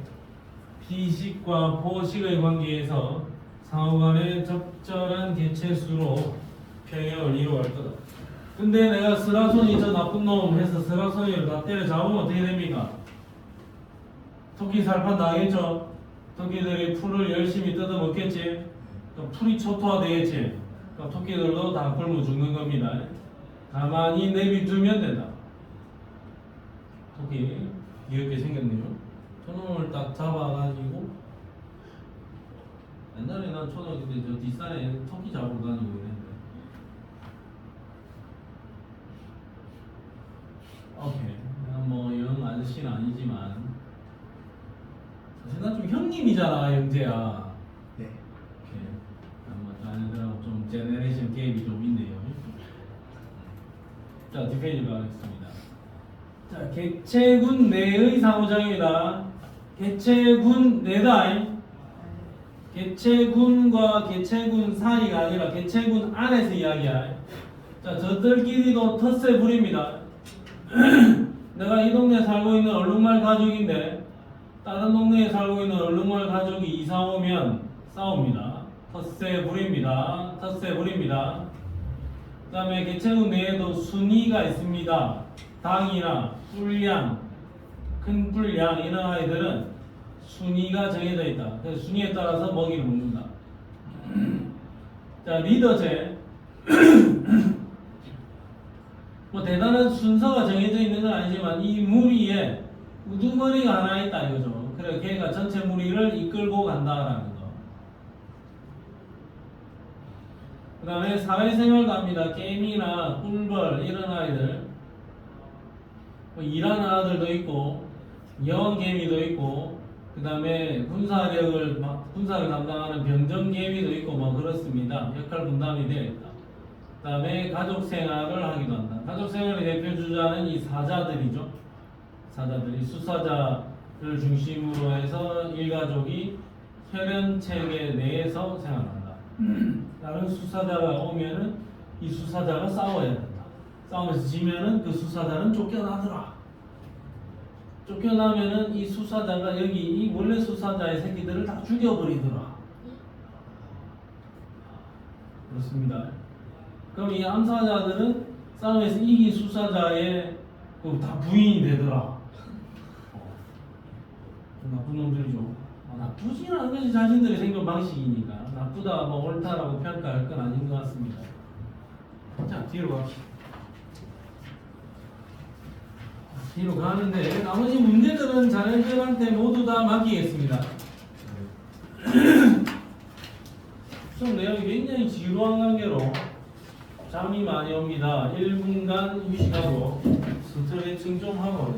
피식과 포식의 관계에서 상호간의 적절한 개체수로 평형을 이루어갈 거다. 근데 내가 스라소니 저 나쁜 놈 해서 스라소니를 다 때려잡으면 어떻게 됩니까? 토끼 살판 나겠죠? 토끼들이 풀을 열심히 뜯어먹겠지? 풀이 초토화되겠지? 토끼들도 다 굶어 죽는 겁니다. 가만히 내비두면 된다. 토끼 귀엽게 생겼네요. 저놈을 딱 잡아가지고, 옛날에 난 초등학교 때 저 뒷산에 토끼 잡으러 다니고 이랬는데, 오케이. 뭐 영 아저씨는 아니지만 사실 난 좀 형님이잖아, 영재야. 네. 오케이. 뭐 자네들하고 좀 제네레이션 갭이 좀 있네요. 자, 뒷페이지 가겠습니다. 자, 개체군 내의 상호작용이다. 개체군 내다. 개체군과 개체군 사이가 아니라 개체군 안에서 이야기야. 자, 저들끼리도 텃세 부립니다. 내가 이 동네에 살고 있는 얼룩말 가족인데 다른 동네에 살고 있는 얼룩말 가족이 이사 오면 싸웁니다. 텃세 부립니다. 텃세 부립니다. 그 다음에 개체군 내에도 순위가 있습니다. 닭이나 뿔양, 큰 뿔양 이런 아이들은 순위가 정해져 있다. 그래서 순위에 따라서 먹이를 먹는다. 자, 리더제. 뭐 대단한 순서가 정해져 있는 건 아니지만 이 무리에 우두머리가 하나 있다 이거죠. 그래 걔가 전체 무리를 이끌고 간다라는 거. 그 다음에 사회생활도 합니다. 게임이나 꿀벌 이런 아이들, 뭐 일하는 아들도 있고 여왕개미도 있고, 그 다음에 군사를 담당하는 병정개미도 있고 뭐 그렇습니다. 역할 분담이 되어 있다. 그 다음에 가족생활을 하기도 한다. 가족생활의 대표 주자는 이 사자들이죠. 사자들이 수사자를 중심으로 해서 일가족이 혈연체계 내에서 생활한다. 다른 수사자가 오면은 이 수사자가 싸워야 된다. 싸움에서 지면은 그 수사자는 쫓겨나더라. 쫓겨나면은 이 수사자가 여기 이 원래 수사자의 새끼들을 다 죽여버리더라. 그렇습니다. 그럼 이 암사자들은 싸움에서 이긴 수사자의 다 부인이 되더라. 나쁜 놈들이죠. 나쁘진 않은 것이 자신들의 생존 방식이니까 나쁘다 뭐 옳다라고 평가할 건 아닌 것 같습니다. 자, 뒤로 갑시다. 뒤로 가는데 나머지 문제들은 자네들한테 모두 다 맡기겠습니다. 수업 내용이 굉장히 지루한 관계로 잠이 많이 옵니다. 1분간 휴식하고 스트레칭 좀 하고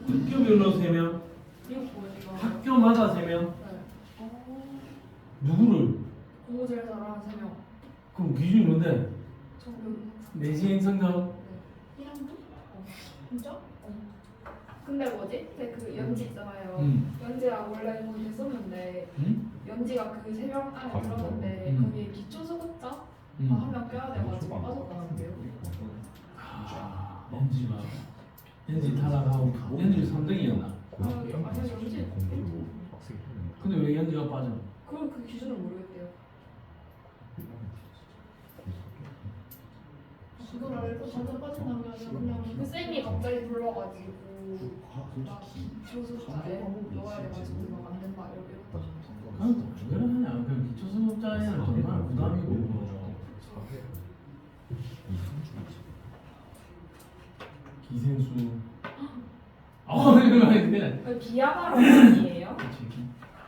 학교별로 3명, 학교마다 3명. 누구를? 공부 제일 잘하는 3명. 그럼 기준이 뭔데? 정규. 내신 성적? 1학년? 진짜? 근데 뭐지? 그 연지 있잖아요. 연지랑 원래 거기 했었는데 연지가 그 3명 안에 들었는데 거기에 기초수급자 한 명 껴야 돼가지고 빠졌다는데요. 연지 탈락하고 연지 3등이었나? 아니 연지. 근데 왜 연지가 빠져? 그럼 그 기준을 모르겠대요. 그걸 알고 전자 빠진다는 게 아니라 그냥 그 쌤이 갑자기 불러가지고 나 기초수급자에 넣어야 돼가지고 막 안 된다 이렇게 그건 왜 그러냐? 그 기초수급자에는 정말 부담이고 기생수. 이거 아닌데. 비하가로 아니에요?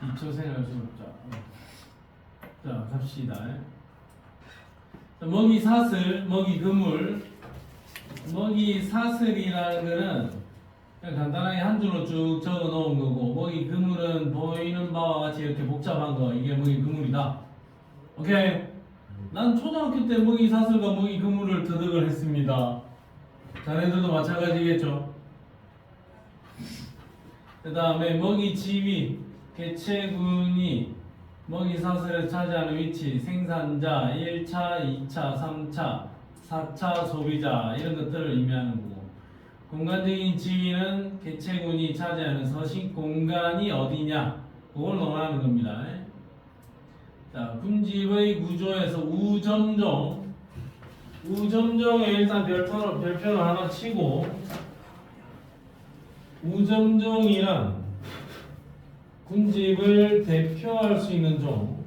기초생활수급자. 자, 갑시다. 자, 먹이 사슬, 먹이 그물. 먹이 사슬이라는 거는 그냥 간단하게 한 줄로 쭉 적어 놓은 거고, 먹이 그물은 보이는 바와 같이 이렇게 복잡한 거, 이게 먹이 그물이다. 오케이? 난 초등학교 때 먹이 사슬과 먹이 그물을 터득을 했습니다. 자네들도 마찬가지겠죠? 그 다음에 먹이 지위, 개체군이 먹이 사슬을 차지하는 위치, 생산자, 1차, 2차, 3차, 4차 소비자 이런 것들을 의미하는 거고, 공간적인 지위는 개체군이 차지하는 서식 공간이 어디냐 그걸 논하는 겁니다. 자, 군집의 구조에서 우점종에 일단 별표를 하나 치고, 우점종이란 군집을 대표할 수 있는 종,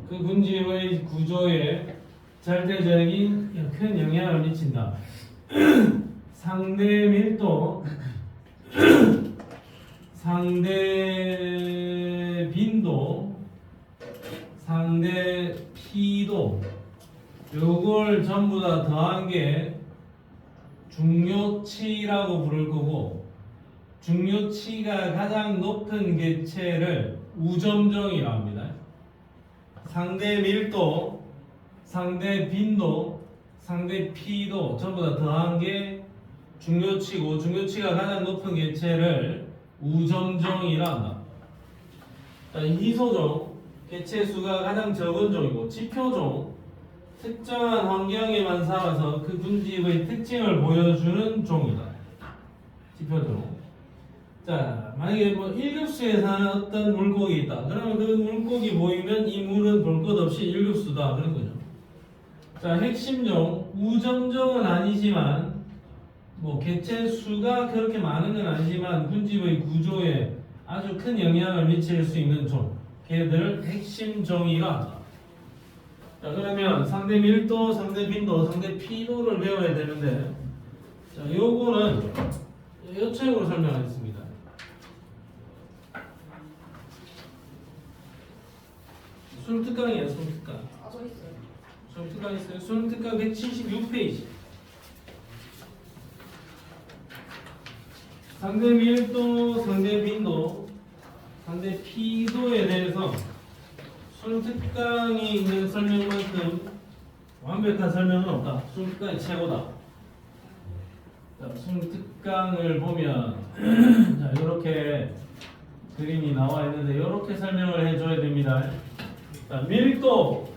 그 군집의 구조에 절대적인 큰 영향을 미친다. 상대 밀도, 상대 빈도, 상대 피도, 요걸 전부 다 더한 게 중요치라고 부를 거고, 중요치가 가장 높은 개체를 우점종이라고 합니다. 상대 밀도, 상대 빈도, 상대 피도 전부 다 더한 게 중요치고, 중요치가 가장 높은 개체를 우점종이라 한다. 희소종, 개체 수가 가장 적은 종이고, 지표종, 특정한 환경에만 살아서 그 군집의 특징을 보여주는 종이다. 지표죠. 자, 만약에 뭐 1급수에 사는 어떤 물고기 있다. 그러면 그 물고기 보이면 이 물은 볼 것 없이 1급수다. 그런 거죠. 자, 핵심종, 우점종은 아니지만, 뭐, 개체 수가 그렇게 많은 건 아니지만, 군집의 구조에 아주 큰 영향을 미칠 수 있는 종. 걔들을 핵심종이라 하죠. 자, 그러면 상대 밀도, 상대 빈도, 상대 피도를 배워야 되는데, 자, 요거는 요 책으로 설명하겠습니다. 수능 특강이에요, 수능 특강. 아, 저 있어요. 수능 특강 있어요. 수능 특강 176페이지. 상대 밀도, 상대 빈도, 상대 피도에 대해서 수능 특강이 있는 설명만큼 완벽한 설명은 없다. 수능 특강이 최고다. 자, 수능 특강을 보면 자, 이렇게 그림이 나와 있는데 이렇게 설명을 해줘야 됩니다. 자, 밀도.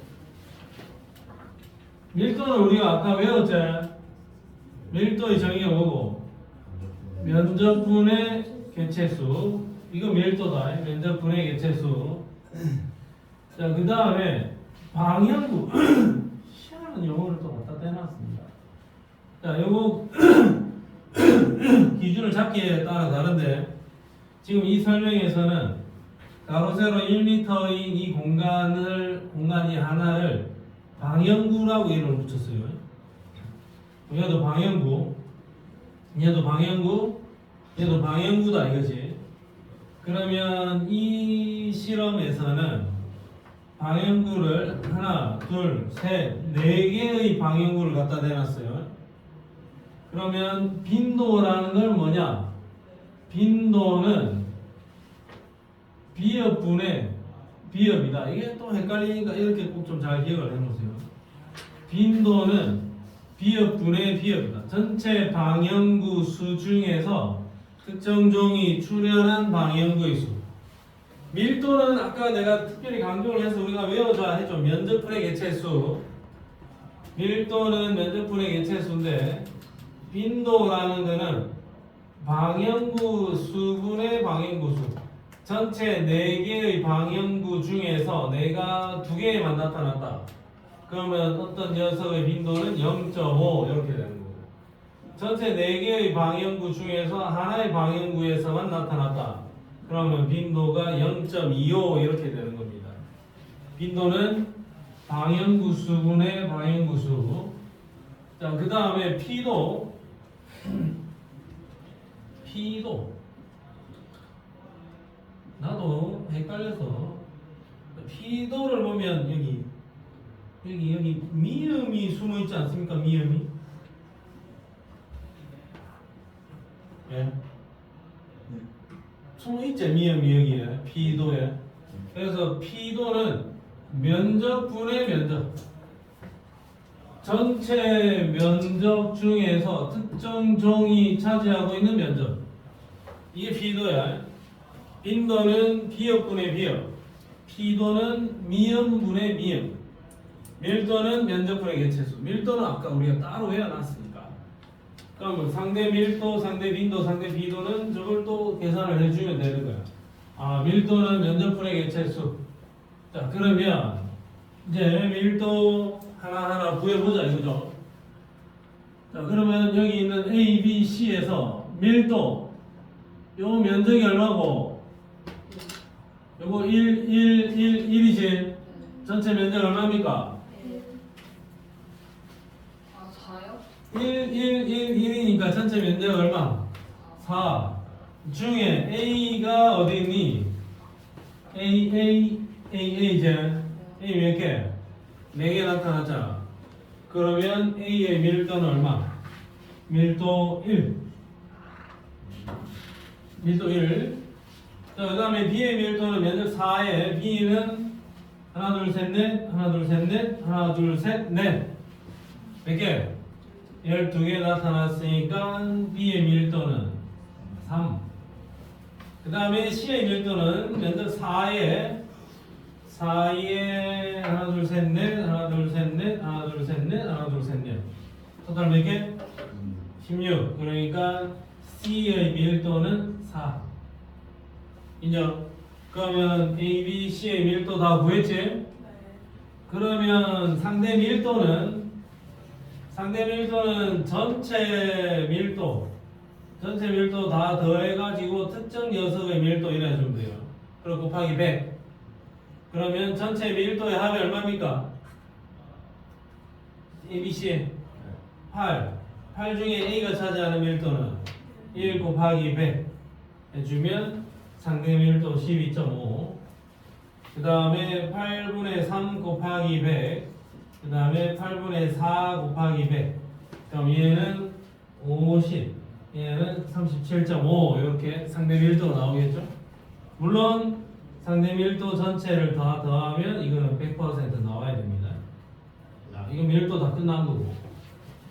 밀도는 우리가 아까 외웠죠? 밀도의 정의가 뭐고? 면적분의 개체수. 이거 밀도다. 면적분의 개체수. 자, 그 다음에 방향구. 희한한 용어를 또 갖다 대놨습니다. 자, 요거 기준을 잡기에 따라 다른데 지금 이 설명에서는 가로 세로 1m인 이 공간이 하나를 방향구라고 이름을 붙였어요. 얘도 방향구, 얘도 방향구, 얘도 방향구다 이거지. 그러면 이 실험에서는 방향구를 하나, 둘, 셋, 네 개의 방향구를 갖다 대놨어요. 그러면 빈도라는 건 뭐냐? 빈도는 비엽분의 비엽이다. 이게 또 헷갈리니까 이렇게 꼭 좀 잘 기억을 해놓으세요. 빈도는 비엽분의 비엽이다. 전체 방향구 수 중에서 특정 종이 출현한 방향구의 수. 밀도는 아까 내가 특별히 강조를 해서 우리가 외워줘야 했죠. 면적분의 개체수. 밀도는 면적분의 개체수인데 빈도라는 거는 방향구 수분의 방향구 수. 전체 4개의 방향구 중에서 내가 2개에만 나타났다. 그러면 어떤 녀석의 빈도는 0.5 이렇게 되는 거고. 전체 4개의 방향구 중에서 하나의 방향구에서만 나타났다. 그러면 빈도가 0.25 이렇게 되는 겁니다. 빈도는 방향구 수분의 방향구 수. 자, 그 다음에 피도. 피도. 나도 헷갈려서 피도를 보면 여기 미음이 숨어 있지 않습니까? 미음이. 예. 숨어 있죠, 미음이 여기에 피도에. 그래서 피도는 면적분의 면적. 전체 면적 중에서 특정 종이 차지하고 있는 면적. 이게 피도야. 빈도는 비엽분의 비엽, 피도는 미음분의 미음, 밀도는 면적분의 개체수. 밀도는 아까 우리가 따로 외워놨으니까. 그러면 상대 밀도, 상대 빈도, 상대 비도는 저걸 또 계산을 해주면 되는 거야. 아, 밀도는 면적분의 개체수. 자, 그러면 이제 밀도 하나하나 구해보자 이거죠. 자, 그러면 여기 있는 A, B, C에서 밀도, 요 면적이 얼마고? 요거 1이지? 전체 면적 얼마입니까? 아, 4요? 1이니까 전체 면적 얼마? 4 중에 A가 어디 있니? A제? A 몇 개? 4개 나타났잖아. 그러면 A의 밀도는 얼마? 밀도 1. 밀도 1. 자, 그 다음에 B의 밀도는 면적 4에 B는 하나 둘 셋 넷, 하나 둘 셋 넷, 하나 둘 셋 넷. 몇 개? 12개 나타났으니까 B의 밀도는 3. 그 다음에 C의 밀도는 면적 4에 하나 둘 셋 넷, 하나 둘 셋 넷, 하나 둘 셋 넷, 하나 둘 셋 넷. 토탈 몇 개? 16. 그러니까 C의 밀도는 4. 인정? 그러면 A, B, C의 밀도 다 구했지? 네. 그러면 상대 밀도는 전체 밀도 다 더해가지고 특정 녀석의 밀도 이래 주면 돼요. 그리고 곱하기 100. 그러면 전체 밀도의 합이 얼마입니까? A, B, C 8 중에 A가 차지하는 밀도는 1 곱하기 100 해주면 상대 밀도 12.5. 그 다음에 8분의 3 곱하기 100. 그 다음에 8분의 4 곱하기 100. 그럼 얘는 50. 얘는 37.5. 이렇게 상대 밀도가 나오겠죠? 물론 상대 밀도 전체를 다 더하면 이거는 100% 나와야 됩니다. 자, 이거 밀도 다 끝난 거고.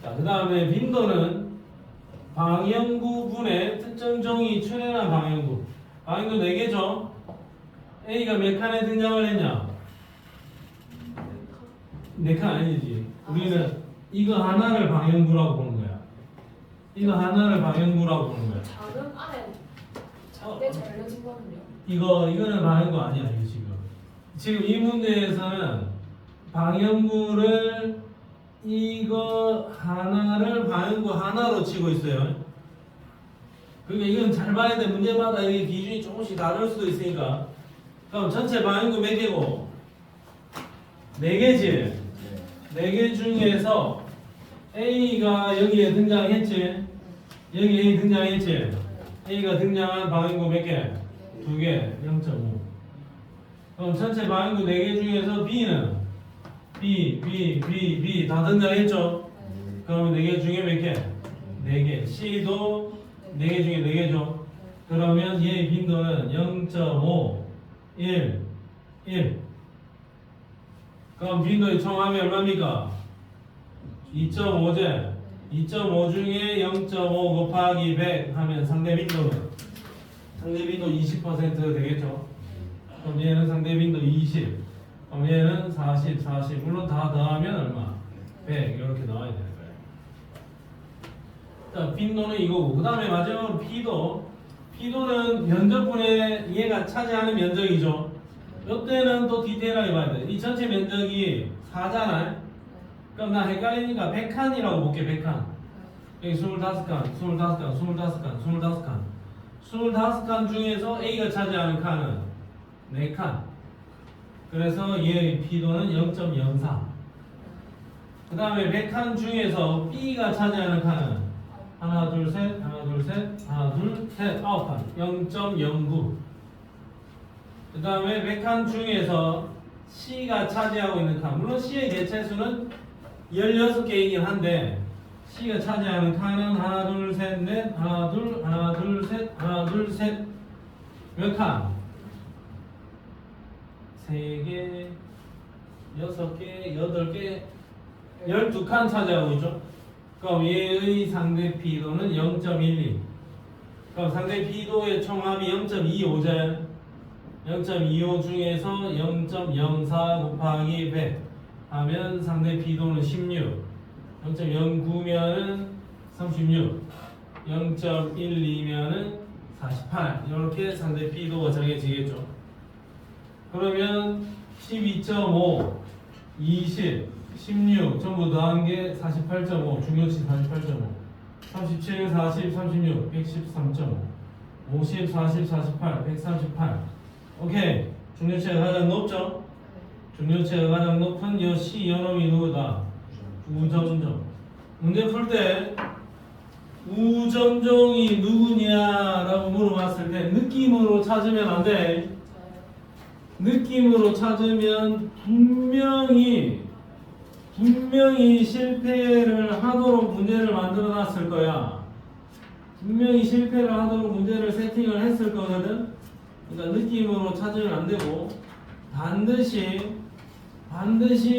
자, 그 다음에 빈도는 방향구 분의 특정 종이 출현한 방향구. 방향구 4개죠? A가 몇 칸에 등장을 했냐? 4칸 아니지. 우리는 이거 하나를 방향구라고 보는 거야. 이거 하나를 방향구라고 보는 거야. 작은 안에 작게 잘려진 거는요? 이거는 방향구 아니야, 이거 지금. 지금 이 문제에서는 방향구를 이거 하나를 방향구 하나로 치고 있어요. 그러니까 이건 잘 봐야 돼. 문제마다 이게 기준이 조금씩 다를 수도 있으니까. 그럼 전체 방향구 몇 개고? 4개지? 4개 중에서 A가 여기에 등장했지? 여기 A 등장했지? A가 등장한 방향구 몇 개? 2개, 0.5. 그럼 전체 방향구 4개 중에서 B는 B 다 등장했죠? 그럼 4개 중에 몇 개? 4개. C도 4개 중에 4개죠? 그러면 얘의 빈도는 0.5, 1. 그럼 빈도의 총합이 얼마입니까? 2.5제. 2.5 중에 0.5 곱하기 100 하면 상대 빈도 20% 되겠죠? 그럼 얘는 상대 빈도 20. 그럼 얘는 40. 물론 다 더하면 얼마? 100. 이렇게 나와야 되는 거예요. 자, 빈도는 이거고. 그 다음에 마지막으로 P도는 면적분의 얘가 차지하는 면적이죠. 이때는 또 디테일하게 봐야 돼. 이 전체 면적이 4잖아요. 그럼 나 헷갈리니까 100칸이라고 볼게. 100칸. 여기 25칸. 25칸 중에서 A가 차지하는 칸은 4칸. 그래서 얘의 P도는 0.04. 그 다음에 100칸 중에서 B가 차지하는 칸은 하나, 둘, 셋, 9칸. 0.09. 그 다음에 100칸 중에서 C가 차지하고 있는 칸. 물론 C의 개체수는 16개이긴 한데 C가 차지하는 칸은 하나, 둘, 셋, 넷. 하나, 둘, 셋. 몇 칸? 3개, 6개, 8개, 12칸 차지하고 있죠. 그럼 얘의 상대 P도는 0.12. 그럼 상대 P도의 총합이 0.25제. 0.25 중에서 0.04 곱하기 100 하면 상대 P도는 16. 0.09면은 36. 0.12면은 48. 이렇게 상대 P도가 정해지겠죠. 그러면 12.5, 20, 16 전부 더한 게 48.5, 중요치 48.5, 37, 40, 36, 113.5, 50, 40, 48, 138. 오케이. 중요치가 가장 높죠? 중요치가 가장 높은 요 C 요놈이 누구다? 우점종. 문제 풀 때 우점종이 누구냐라고 물어봤을 때 느낌으로 찾으면 안 돼. 느낌으로 찾으면 분명히 실패를 하도록 문제를 만들어 놨을 거야. 분명히 실패를 하도록 문제를 세팅을 했을 거거든. 그러니까 느낌으로 찾으면 안 되고 반드시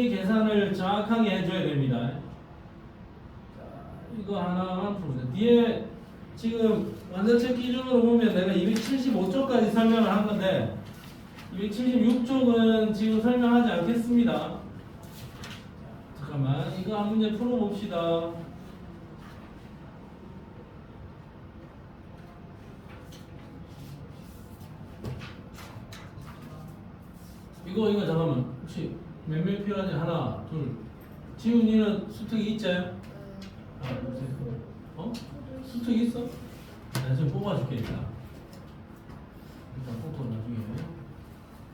계산을 정확하게 해줘야 됩니다. 자, 이거 하나만 풀어보세요. 뒤에 지금 완전책 기준으로 보면 내가 275쪽까지 설명을 한 건데 276쪽은 지금 설명하지 않겠습니다. 잠깐만, 이거 한 문제 풀어봅시다. 이거 잠깐만 혹시 몇 명 필요하지? 하나 둘 지훈이는 수특이 있지? 하나 둘셋 어? 수특이 있어? 내가 지금 뽑아줄게 일단 뽑고 나중에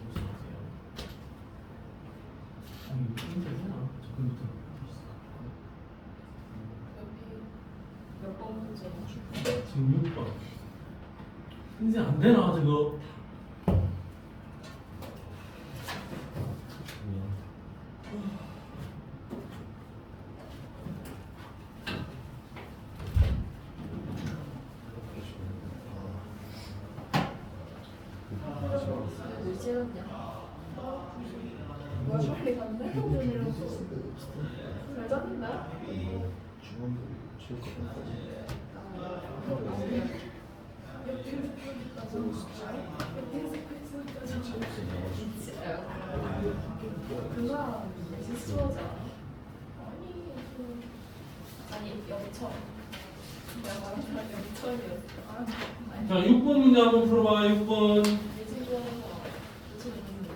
복수하세요. 이거 프린트 되나? 저 컴퓨터 몇번 문제? 지금 6번 이제 안 되나 저거? 몇 시간이야? 뭐야 빨리 갔네? 잘 잤는데? 그가 수호자 아니 영천 내가 말한 사람 영천이었어 자 6번 문제 한번 풀어봐 6번 예진 좋아하는 거 예진 있는데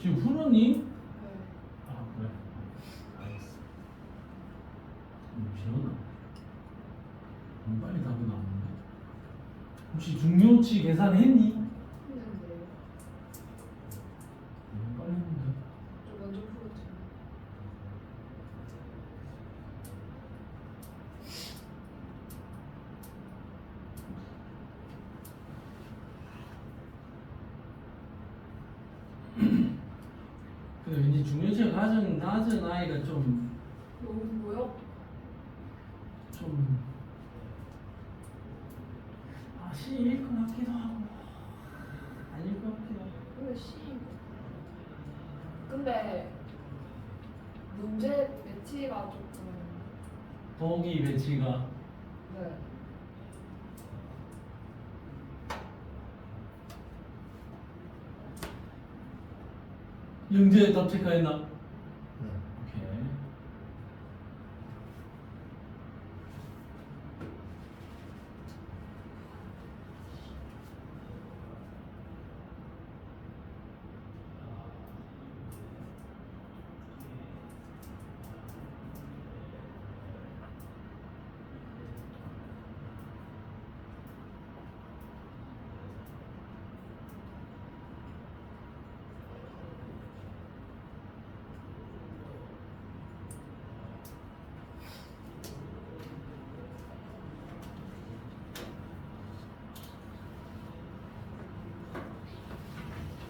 지금 풀었니? 네. 아 그래 알겠어 지원아 너무 빨리 답이 나오는데 혹시 중요치 계산했니? 했는데 너무 빨리 했는데 좀 먼저 풀었지 근데 왠지 중요치가 낮은 아이가 좀 너무 뭐요? C일 것 같기도 하고 아닐 것 같기도 하고 왜 C? 근데 문제 배치가 조금 보기 배치가 네. 영재 답 체크했나? 네. 오케이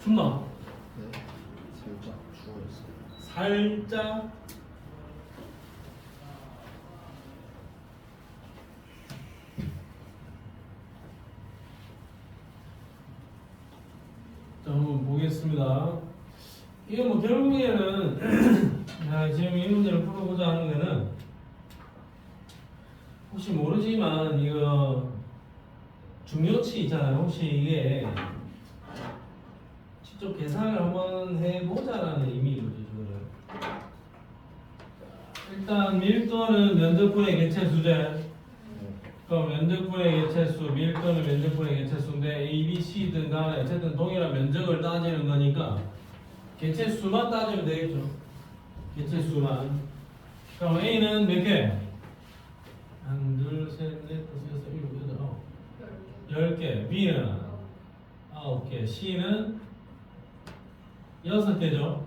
춥나? 네. 살짝 추워졌어요. 살짝 자 한번 보겠습니다. 이게 뭐 결국에는 자, 지금 이 문제를 풀어보자 하는 데는 혹시 모르지만 이거 중요치 있잖아요. 혹시 이게 직접 계산을 한번 해보자라는 의미로죠. 저거를 일단 밀도는 면적분의 개체 수제 네. 그럼 면적분의 개체수, 밀도는 면적분의 개체수인데 A, B, C든 간에 어쨌든 동일한 면적을 따지는 거니까 개체수만 따지면 되겠죠. 개체수만. 그럼 A는 몇 개? 1, 2, 3, 4, 5, 6, 7, 8, 10개. B는 9개. C는 6개죠.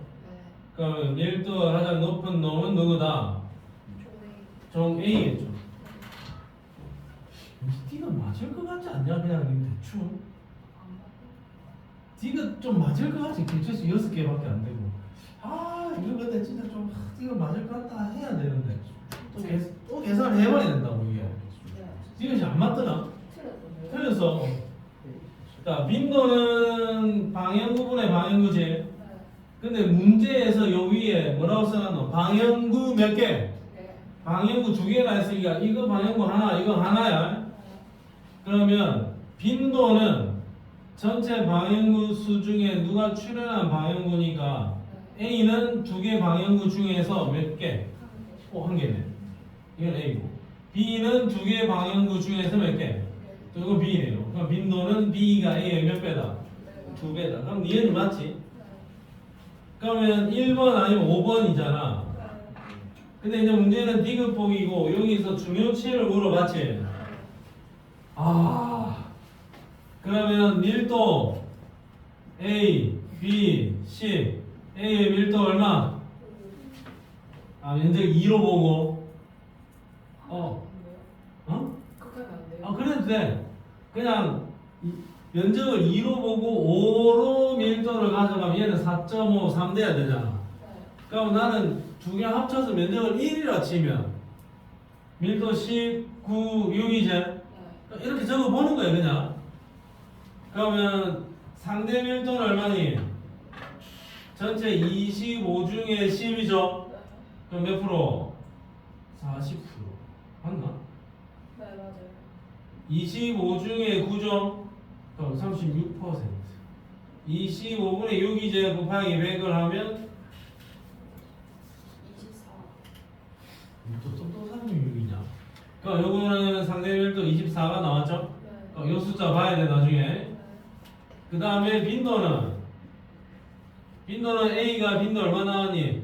그럼 밀도가 가장 높은 놈은 누구다? 종 A겠죠. D가 맞을 것 같지 않냐? 그냥 대충. D가 좀 맞을 것 같지. 개체수 6개밖에 안 되고. 이거 근데 진짜 좀 이거 맞을 것 같다 해야 되는데 또 계산을 해버려야 된다고 이게. 이것이 안 맞더라. 틀렸어. 자, 빈도는 방향구분의 방향구지. 근데 문제에서 요 위에 뭐라고 써놨노? 방향구 몇 개? 방향구 2개나 했으니까 이거 방향구 하나, 이거 하나야. 그러면 빈도는 전체 방향구 수 중에 누가 출현한 방향구니까 A는 2개 방향구 중에서 몇 개? 1개네. 이건 A고. B는 2개 방향구 중에서 몇 개? 이거 B네요. 그럼 빈도는 B가 A의 몇 배다? 2배다. 그럼 얘는 맞지? 그러면 1번 아니면 5번이잖아. 근데 이제 문제는 디귿복이고 여기서 중요치를 물어봤지. 그러면 밀도 A, B, C. A의 밀도 얼마? 면적 2로 보고. 그렇게 하면 안 돼요? 그래도 돼. 그냥 면적을 2로 보고 5로 밀도를 가져가면 얘는 4.5, 3 돼야 되잖아. 그럼 나는 2개 합쳐서 면적을 1이라 치면 밀도 19, 6이제 이렇게 적어 보는 거야 그냥. 그러면 상대 밀도는 얼마니? 전체 25 중에 10이죠? 그럼 몇 프로? 40% 맞나? 네 맞아요. 25 중에 9죠? 그럼 36%. 25분의 6이제 곱하기 100을 하면 24. 또 똑똑한 6이냐? 그럼 요거는 상대밀도 24가 나왔죠? 네. 요 숫자 봐야 돼 나중에. 네. 그 다음에 빈도는 A가 빈도 얼마 나왔니?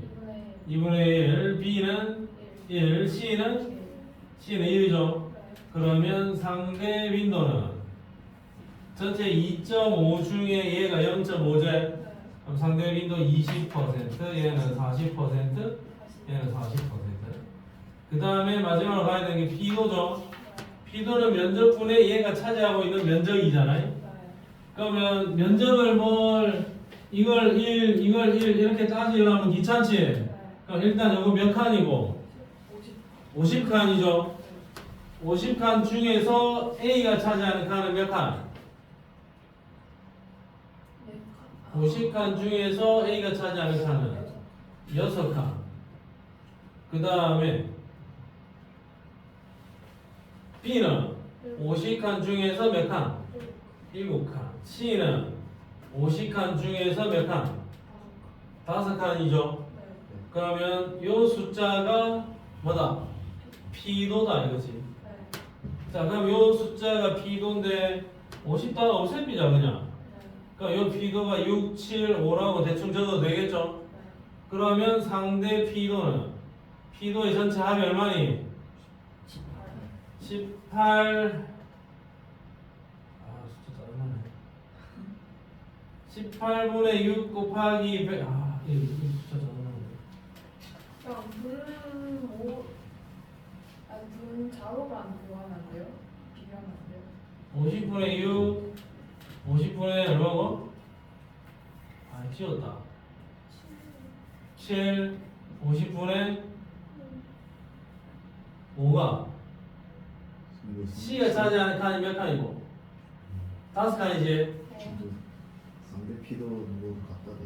2분의 1, B는 1, C는 1이죠? 그러면 상대 빈도는 전체 2.5 중에 얘가 0.5제. 그럼 상대 빈도 20%, 얘는 40%, 얘는 40%. 그 다음에 마지막으로 가야 되는 게 P도죠. P도는 면적분의 얘가 차지하고 있는 면적이잖아요. 그러면 면적을 이걸 1 이렇게 따지려면 귀찮지? 그럼 일단 이거 몇 칸이고? 50칸이죠. 50칸 중에서 A가 차지하는 칸은 몇 칸? 50칸 중에서 A가 차지하는 칸은 6칸. 그 다음에 B는 50칸 중에서 몇 칸? 7칸. C는 50칸 중에서 몇 칸? 5칸이죠. 그러면 이 숫자가 뭐다? P도다 이거지. 자, 그럼 이 숫자가 P도인데 50다가 없애비자 그냥. 그러니까 이 P도가 6, 7, 5라고 대충 적어도 되겠죠? 그러면 상대 P도의 전체 합이 얼마니? 18. 숫자 짜증나네. 18분의 6 곱하기 100. 이거 숫자 짜증나네. 그냥 분 자로만 그거 하면 안 돼요? 비교하면 안 돼요? 50분의 6 50분의 얼마고? 지웠다. 7 50분의 5가 C가 차지하는 칸이 몇 칸이고? 5칸이지? 상대 피도 모두 갖다 대.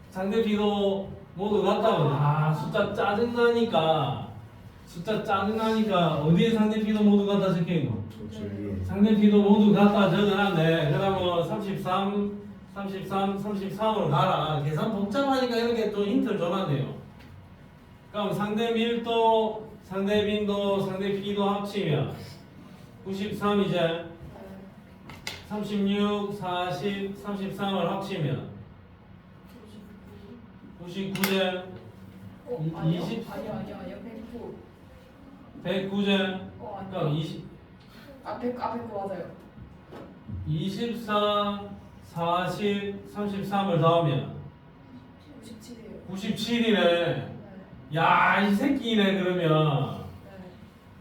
상대 B도 모두 같다고. 숫자 짜증나니까 어디에 상대 B도 모두 같다 적혀있노? 상대 B도 모두 같다 적어놨네. 그러면 33으로 가라. 계산 복잡하니까 이렇게 또 힌트를 줘놨네요. 그럼 상대 밀도 상대 빈도 상대 P도 합치면 93이제 네. 36, 40, 33을 합치면 99제 아니요. 20? 아니요. 109. 109제 아니요. 그럼 20 109 맞아요. 24, 40, 33을 더하면 97이에요. 97이네. 네. 야, 이 새끼네 그러면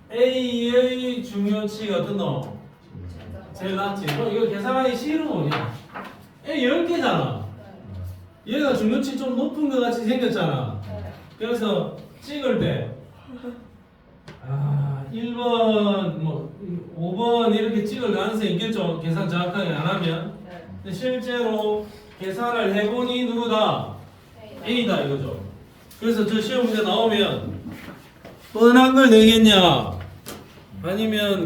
네. A의 중요치가 어떻노? 진짜. 제일 낫지. 그럼 이거 계산하기 싫으면 야 A 10개잖아. 네. 얘가 중요치 좀 높은 것 같이 생겼잖아. 네. 그래서 찍을 때 1번, 뭐 5번 이렇게 찍을 가능성이 있겠죠. 계산 정확하게 안 하면. 네. 근데 실제로 계산을 해보니 누구다? A다 이거죠. 그래서 저 시험 문제 나오면 뻔한 걸 내겠냐? 아니면